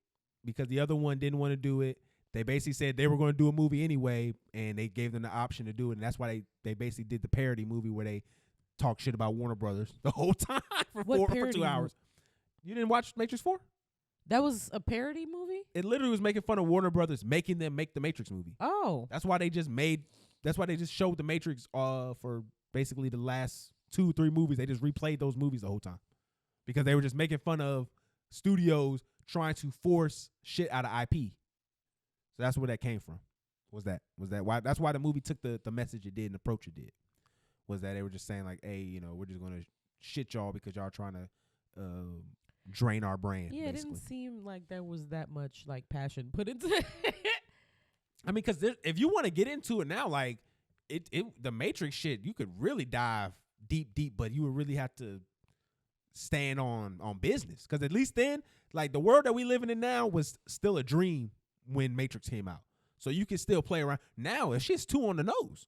because the other one didn't want to do it. They basically said they were going to do a movie anyway, and they gave them the option to do it. And that's why they basically did the parody movie where they talk shit about Warner Brothers the whole time for 2 hours. You didn't watch Matrix 4? That was a parody movie? It literally was making fun of Warner Brothers, making them make the Matrix movie. Oh. That's why they just showed the Matrix for basically the last 2-3 movies. They just replayed those movies the whole time because they were just making fun of studios trying to force shit out of IP. So that's where that came from. Was that why? That's why the movie took the message it did and approach it did. Was that they were just saying like, hey, we're just gonna shit y'all because y'all trying to drain our brand. Yeah, basically. It didn't seem like there was that much like passion put into it. I mean, because if you want to get into it now, like the Matrix shit, you could really dive deep, but you would really have to stand on business. Because at least then, like the world that we living in now was still a dream when Matrix came out. So you can still play around. Now, it's shit's too on the nose.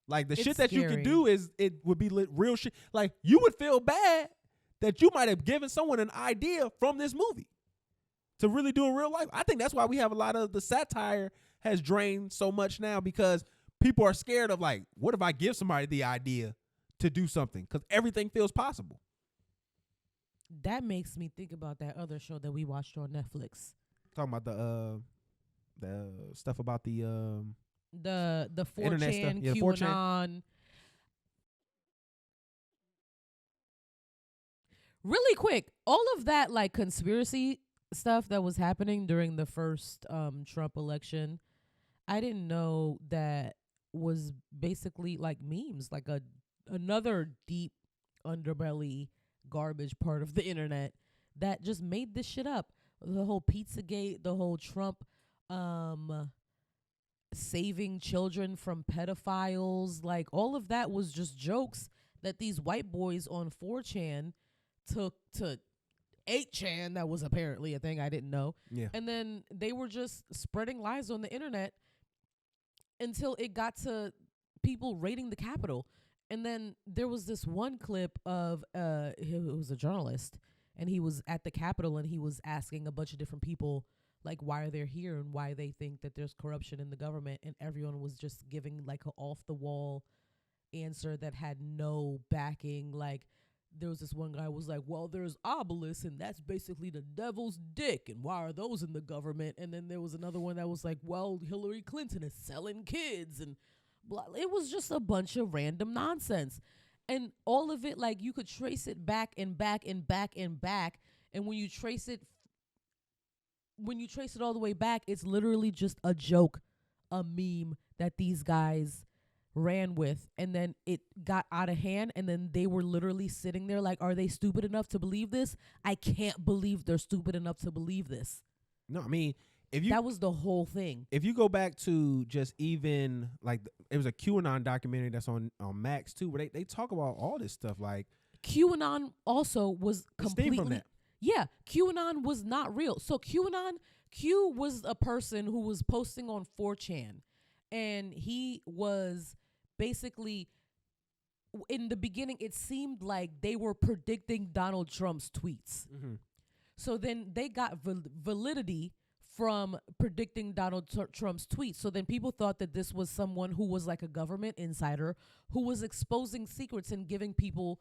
Like the shit that you can do it would be real shit. Like you would feel bad that you might have given someone an idea from this movie to really do in real life. I think that's why we have a lot of the satire has drained so much now, because people are scared of like, what if I give somebody the idea to do something? Because everything feels possible. That makes me think about that other show that we watched on Netflix. Talking about the stuff about the 4chan, yeah, QAnon. Really quick, all of that like conspiracy stuff that was happening during the first Trump election, I didn't know that was basically like memes, like another deep underbelly garbage part of the internet that just made this shit up. The whole Pizzagate, the whole Trump saving children from pedophiles, like all of that was just jokes that these white boys on 4chan took to 8chan. That was apparently a thing I didn't know. Yeah. And then they were just spreading lies on the internet until it got to people raiding the Capitol. And then there was this one clip of it was a journalist, and he was at the Capitol and he was asking a bunch of different people like why they're here and why they think that there's corruption in the government, and everyone was just giving like a off the wall answer that had no backing. Like there was this one guy was like, well, there's obelisks and that's basically the devil's dick, and why are those in the government? And then there was another one that was like, well, Hillary Clinton is selling kids, and blah. It was just a bunch of random nonsense. And all of it, like you could trace it back and back and back and back. And when you trace it all the way back, it's literally just a joke, a meme that these guys ran with, and then it got out of hand, and then they were literally sitting there like, are they stupid enough to believe this? I can't believe they're stupid enough to believe this. No, I mean, if you That was the whole thing. if you go back to just even like it was a QAnon documentary that's on Max too, where they talk about all this stuff. Like QAnon also was steam completely from that. Yeah, QAnon was not real. So Q was a person who was posting on 4chan, and he was basically, in the beginning, it seemed like they were predicting Donald Trump's tweets. Mm-hmm. So then they got validity from predicting Donald Trump's tweets. So then people thought that this was someone who was like a government insider who was exposing secrets and giving people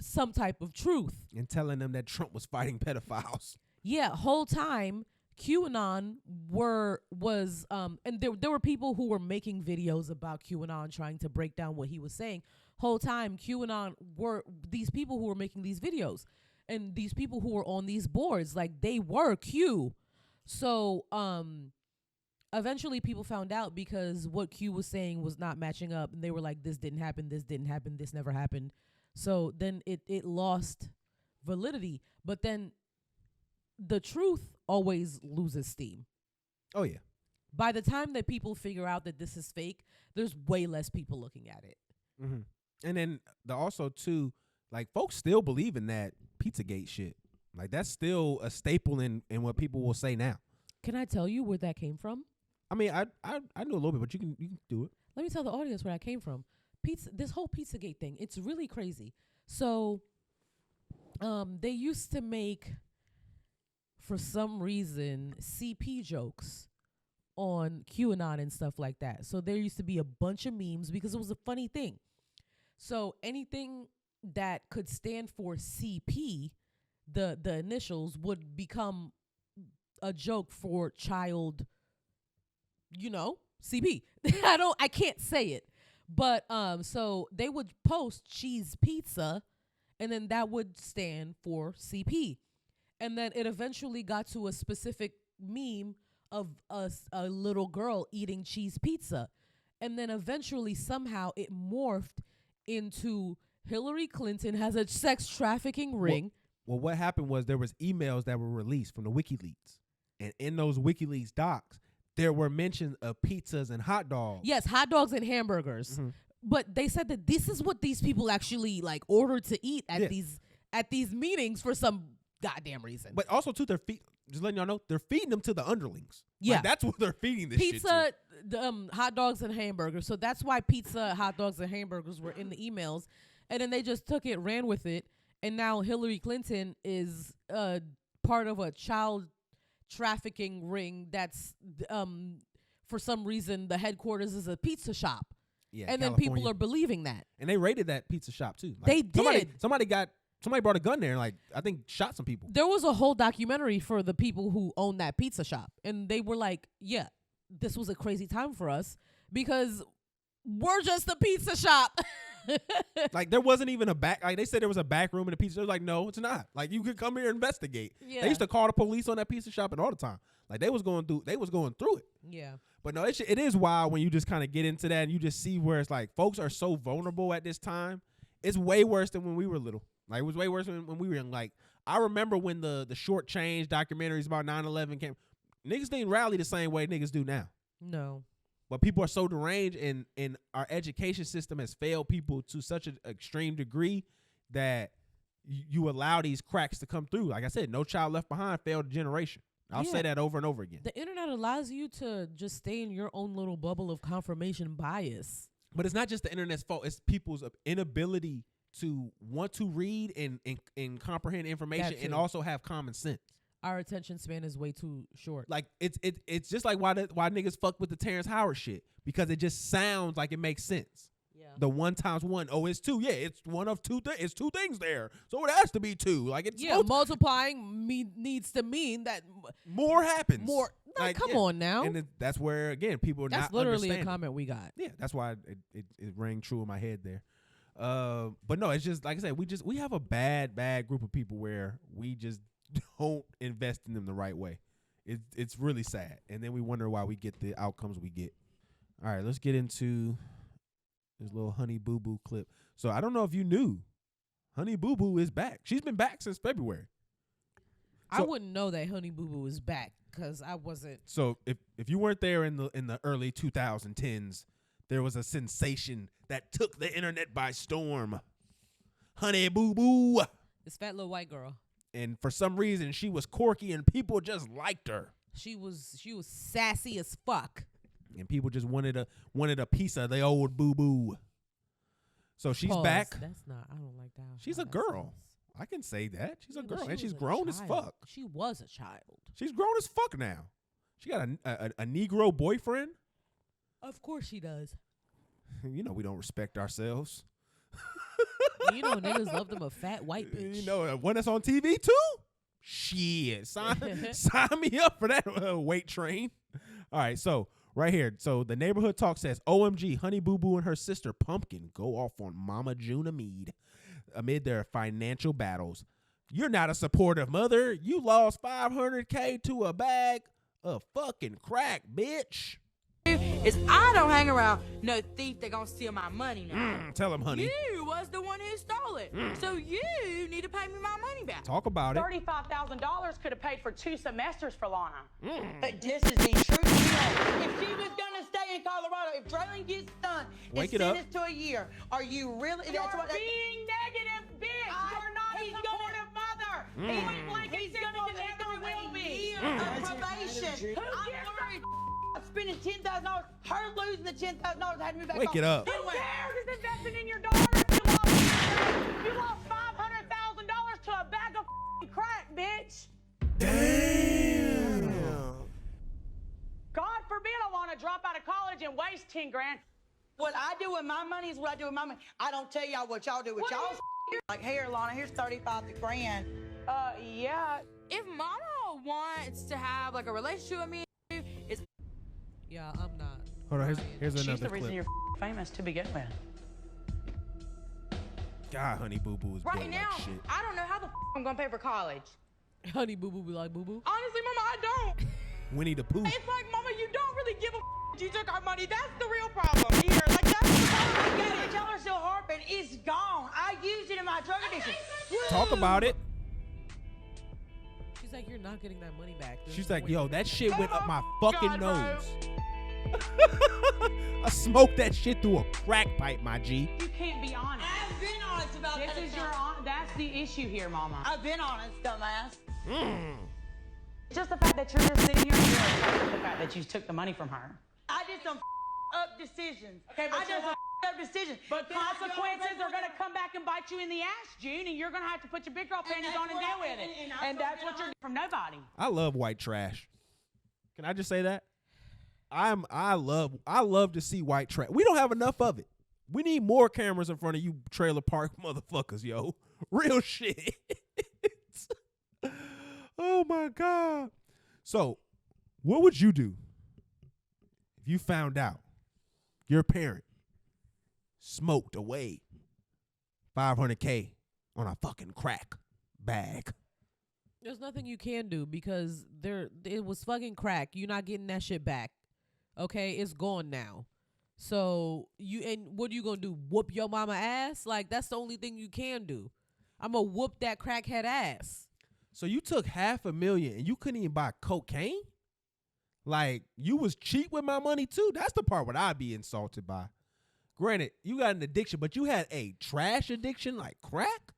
some type of truth. And telling them that Trump was fighting pedophiles. Yeah, whole time QAnon was and there were people who were making videos about QAnon trying to break down what he was saying. Whole time QAnon were these people who were making these videos, and these people who were on these boards, like they were Q. So eventually people found out because what Q was saying was not matching up, and they were like, this didn't happen, this never happened. So then it lost validity. But then the truth always loses steam. Oh yeah. By the time that people figure out that this is fake, there's way less people looking at it. Mm-hmm. And then also too, like folks still believe in that Pizzagate shit. Like that's still a staple in what people will say now. Can I tell you where that came from? I mean, I knew a little bit, but you can do it. Let me tell the audience where that came from. This whole Pizzagate thing, it's really crazy. So they used to make, for some reason, CP jokes on QAnon and stuff like that. So there used to be a bunch of memes because it was a funny thing. So anything that could stand for CP, the initials, would become a joke for child, CP. I can't say it. But so they would post cheese pizza, and then that would stand for CP. And then it eventually got to a specific meme of a little girl eating cheese pizza. And then eventually somehow it morphed into Hillary Clinton has a sex trafficking ring. Well, what happened was there was emails that were released from the WikiLeaks. And in those WikiLeaks docs, there were mentions of pizzas and hot dogs. Yes, hot dogs and hamburgers. Mm-hmm. But they said that this is what these people actually like ordered to eat at these meetings for some goddamn reason. But also too, just letting y'all know, they're feeding them to the underlings. Yeah, like, that's what they're feeding this pizza, shit to. Hot dogs and hamburgers. So that's why pizza, hot dogs, and hamburgers were in the emails, and then they just took it, ran with it, and now Hillary Clinton is part of a child trafficking ring that's for some reason the headquarters is a pizza shop. Yeah, and then California. people are believing that. And they raided that pizza shop too. Like, they did. Somebody brought a gun there and like I think shot some people. There was a whole documentary for the people who own that pizza shop, and they were like, yeah, this was a crazy time for us because we're just a pizza shop. Like there wasn't even a back. Like they said there was a back room in the pizza. They was like, no, it's not. Like you could come here and investigate. Yeah. They used to call the police on that pizza shop and all the time. Like they was going through it. Yeah. But no, it is wild when you just kind of get into that and you just see where it's like folks are so vulnerable at this time. It's way worse than when we were little. Like it was way worse when we were young. Like I remember when the short change documentaries about 9/11 came. Niggas didn't rally the same way niggas do now. No. But people are so deranged, and our education system has failed people to such an extreme degree that you allow these cracks to come through. Like I said, No Child Left Behind failed a generation. I'll say that over and over again. The internet allows you to just stay in your own little bubble of confirmation bias. But it's not just the internet's fault. It's people's inability to want to read and comprehend information and also have common sense. Our attention span is way too short. Like it's just like why niggas fuck with the Terrence Howard shit, because it just sounds like it makes sense. Yeah. The 1 × 1. Oh, it's 2. Yeah, it's one of two. It's 2 things there, so it has to be 2. Like it's multiplying needs to mean that more happens. More. Like, come on now. And that's where again people are that's not literally a comment we got. Yeah, that's why it rang true in my head there. But no, it's just like I said, we have a bad group of people where we just don't invest in them the right way. It's really sad, and then we wonder why we get the outcomes we get. All right, let's get into This little Honey Boo Boo clip. So I don't know if you knew, Honey Boo Boo is back. She's been back since February. I wouldn't know that Honey Boo Boo is back because I wasn't. So if you weren't there in the early 2010s, there was a sensation that took the internet by storm. Honey Boo Boo. This fat little white girl. And for some reason, she was quirky and people just liked her. She was sassy as fuck. And people just wanted a piece of the old Boo Boo. So she's Pause. back. That's not. I don't like that. She's a girl. I can say that. She's a girl, and she's grown as fuck. She was a child. She's grown as fuck now. She got a Negro boyfriend. Of course she does. You know we don't respect ourselves. You know niggas love them a fat white bitch. You know one that's on TV too. Shit, sign me up for that weight train. All right, so right here, so the neighborhood talk says, "OMG, Honey Boo Boo and her sister Pumpkin go off on Mama Juna Mead amid their financial battles. You're not a supportive mother. You lost $500K to a bag of fucking crack, bitch." Is I don't hang around no thief that gonna steal my money now. Tell him, honey. You was the one who stole it, so you need to pay me my money back. Talk about it. $35,000 could have paid for 2 semesters for Lana. But this is the truth. If she was gonna stay in Colorado, if Draylen gets done Wake and it up. sentenced to a year, are you really? You're being negative, bitch. You're not a supportive mother. Point blank, he's gonna get every will be. Probation. I'm worried. Spending $10,000, her losing the $10,000 had me back. Wake it up. Who cares? It's investing in your daughter. You lost $500,000 to a bag of crack, bitch. Damn. God forbid I want to drop out of college and waste 10 grand. What I do with my money is what I do with my money. I don't tell y'all what y'all do with y'all. Like, here, Lana, here's 35 grand. Yeah. If Mama wants to have like a relationship with me, it's Yeah, I'm not. Hold on, here's She's another the reason clip. you're famous to begin with. God, Honey Boo Boo is right built now. like shit. I don't know how the I'm gonna pay for college. Honey Boo Boo be like Boo Boo. Honestly, Mama, I don't. Winnie the Pooh. It's like, Mama, you don't really give a you took our money. That's the real problem here. Like, that's the problem. I get it. Tell her still heartburn. It's gone. I used it in my drug addiction. Talk about it. She's like, you're not getting that money back. There's She's no like, way. yo, that shit went up my fucking God, bro. nose. I smoked that shit through a crack pipe, my G. You can't be honest. I've been honest about This that. is that's the issue here, Mama. I've been honest, dumbass. Just the fact that you're just sitting here and you're okay with the fact that you took the money from her. I did some up decisions. Okay, but I did some up decisions. But Then I consequences go are going to come back and bite you in the ass, June, and you're going to have to put your big girl panties that's on and what deal I- with it. and And that's what you're from nobody. I love white trash. Can I just say that? I love to see white trash. We don't have enough of it. We need more cameras in front of you trailer park motherfuckers, yo. Real shit. Oh my God. So, what would you do if you found out your parent smoked away $500K on a fucking crack bag? There's nothing you can do because it was fucking crack. You're not getting that shit back. Okay, it's gone now. So what are you gonna do? Whoop your mama ass? Like, that's the only thing you can do. I'm gonna whoop that crackhead ass. So you took $500,000 and you couldn't even buy cocaine? Like, you was cheap with my money too? That's the part where I'd be insulted by. Granted, you got an addiction, but you had a trash addiction like crack?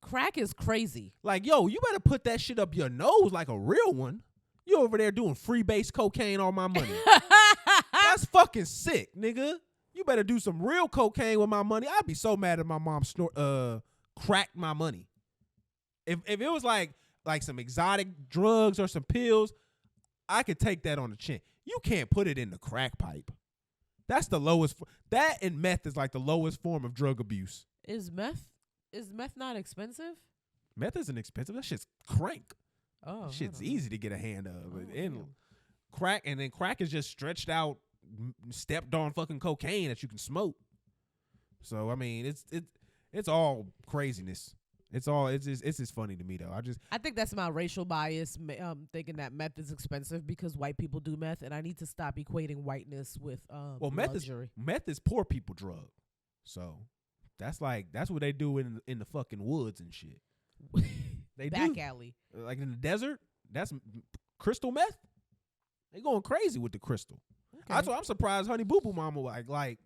Crack is crazy. Like, yo, you better put that shit up your nose like a real one. You over there doing freebase cocaine on my money. That's fucking sick, nigga. You better do some real cocaine with my money. I'd be so mad if my mom cracked my money. If it was like some exotic drugs or some pills, I could take that on the chin. You can't put it in the crack pipe. That's the lowest. That and meth is like the lowest form of drug abuse. Is meth not expensive? Meth isn't expensive. That shit's crank. Oh, Shit's easy to get a hand of. And crack is just stretched out, stepped on fucking cocaine that you can smoke. So I mean, it's all craziness. It's just funny to me though. I think that's my racial bias, thinking that meth is expensive because white people do meth, and I need to stop equating whiteness with luxury. Meth is poor people drug. So that's what they do in the fucking woods and shit. They Back alley. Like in the desert, that's crystal meth. They going crazy with the crystal. Okay. That's why I'm surprised Honey Boo Boo Mama like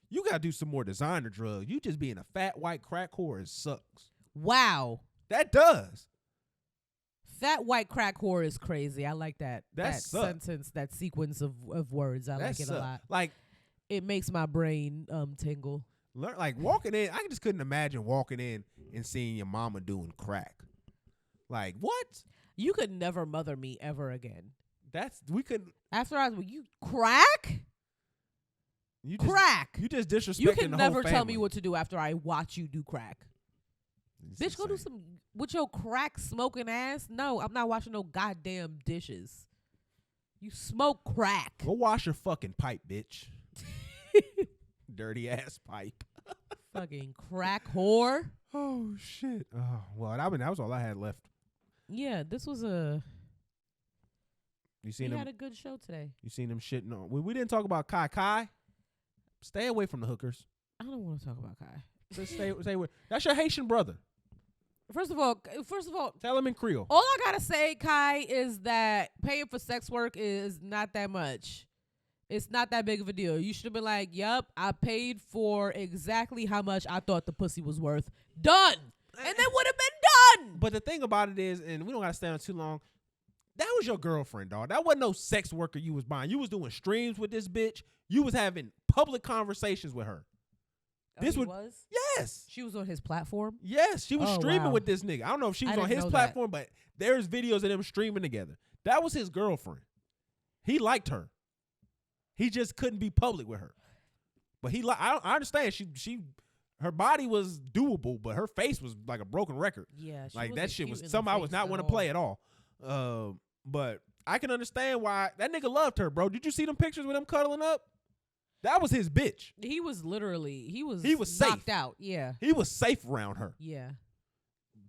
you gotta do some more designer drugs. You just being a fat white crack whore sucks. Wow. That does. Fat white crack whore is crazy. I like that suck. sentence, that sequence of words. I like it a lot. Like it makes my brain tingle. Like walking in, I just couldn't imagine walking in and seeing your mama doing crack. Like what? You could never mother me ever again. We couldn't. After I was, you crack? Crack. You just disrespecting You can the never whole tell family. me what to do after I watch you do crack. Bitch, go do some with your crack smoking ass. No, I'm not washing no goddamn dishes. You smoke crack. Go wash your fucking pipe, bitch. Dirty ass pipe. Fucking crack whore. Oh shit. Oh well, that was all I had left. Yeah, this was a. You seen we them? had a good show today. You seen them shitting on? We didn't talk about Kai. Stay away from the hookers. I don't want to talk about Kai. Just stay away. That's your Haitian brother. First of all, tell him in Creole. all I gotta say, Kai, is that paying for sex work is not that much. It's not that big of a deal. You should have been like, "Yup, I paid for exactly how much I thought the pussy was worth." Done, and it would have been done. But the thing about it is, and we don't gotta stay on too long. That was your girlfriend, dog. That wasn't no sex worker you was buying. You was doing streams with this bitch. You was having public conversations with her. This was? Yes. She was on his platform? Yes, she was streaming wow. with this nigga. I don't know if she was I on didn't his know platform, but there's videos of them streaming together. That was his girlfriend. He liked her. He just couldn't be public with her. But I understand her body was doable, but her face was like a broken record. Yeah, she like that shit was cute in something the I would face not want to play at all. But I can understand why that nigga loved her, bro. Did you see them pictures with him cuddling up? That was his bitch. He was safe. knocked out. Yeah. He was safe around her. Yeah.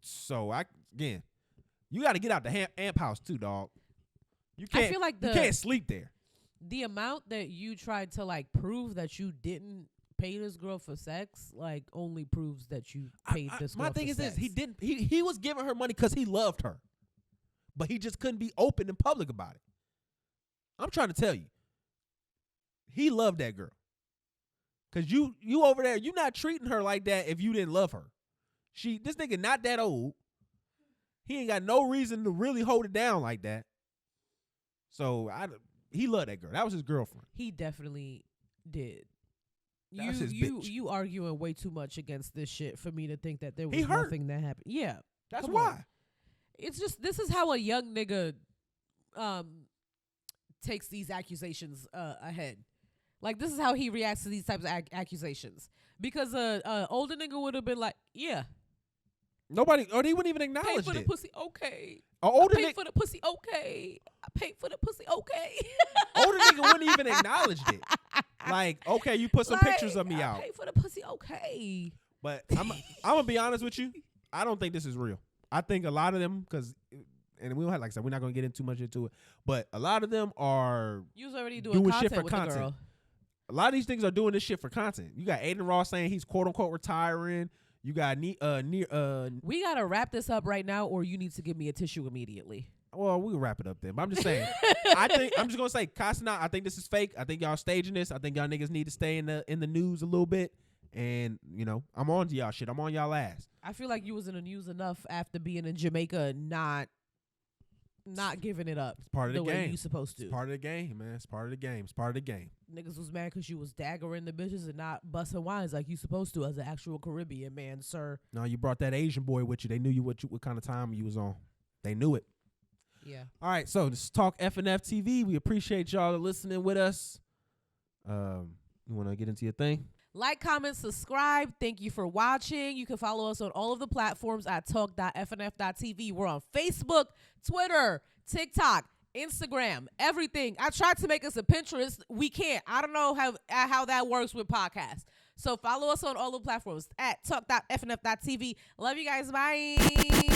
So you got to get out the amp house too, dog. You can't. I feel like you can't sleep there. The amount that you tried to like prove that you didn't pay this girl for sex, like, only proves that you paid this girl. My thing for is sex. this: he was giving her money because he loved her, but he just couldn't be open and public about it. I'm trying to tell you, he loved that girl. Cause you over there, you not treating her like that if you didn't love her. This nigga not that old. He ain't got no reason to really hold it down like that. So he loved that girl. That was his girlfriend. He definitely did. That's his bitch. You arguing way too much against this shit for me to think that there was He hurt. nothing that happened. Yeah. That's Come why. on. It's just, this is how a young nigga takes these accusations ahead. Like, this is how he reacts to these types of accusations. Because a older nigga would have been like, yeah. Nobody, or he wouldn't even acknowledge it. Paid for the pussy, okay. Older I paid for the pussy, okay. I paid for the pussy, okay. older nigga wouldn't even acknowledge it. Like, okay, you put some pictures of me I out. paid for the pussy, okay. But I'm gonna be honest with you. I don't think this is real. I think a lot of them, and we don't have, like I said, we're not gonna get too much into it. But a lot of them are You was already doing content shit for with content. the girl. A lot of these things are doing this shit for content. You got Aiden Ross saying he's quote unquote retiring. You got We gotta wrap this up right now, or you need to give me a tissue immediately. Well, we'll wrap it up then. But I'm just saying. I'm just gonna say, Kasana, I think this is fake. I think y'all staging this. I think y'all niggas need to stay in the news a little bit. And I'm on to y'all shit. I'm on y'all ass. I feel like you was in the news enough after being in Jamaica, not giving it up. It's part of the way game. you supposed to. It's part of the game, man. It's part of the game. It's part of the game. Niggas was mad because you was daggering the bitches and not busting wines like you supposed to as an actual Caribbean man, sir. No, you brought that Asian boy with you. They knew what kind of time you was on. They knew it. Yeah. All right, so this is Talk FNF TV. We appreciate y'all listening with us. You want to get into your thing? Like, comment, subscribe. Thank you for watching. You can follow us on all of the platforms at talk.fnf.tv. We're on Facebook, Twitter, TikTok, Instagram, everything. I tried to make us a Pinterest. We can't. I don't know how that works with podcasts. So follow us on all the platforms at talk.fnf.tv. Love you guys. Bye.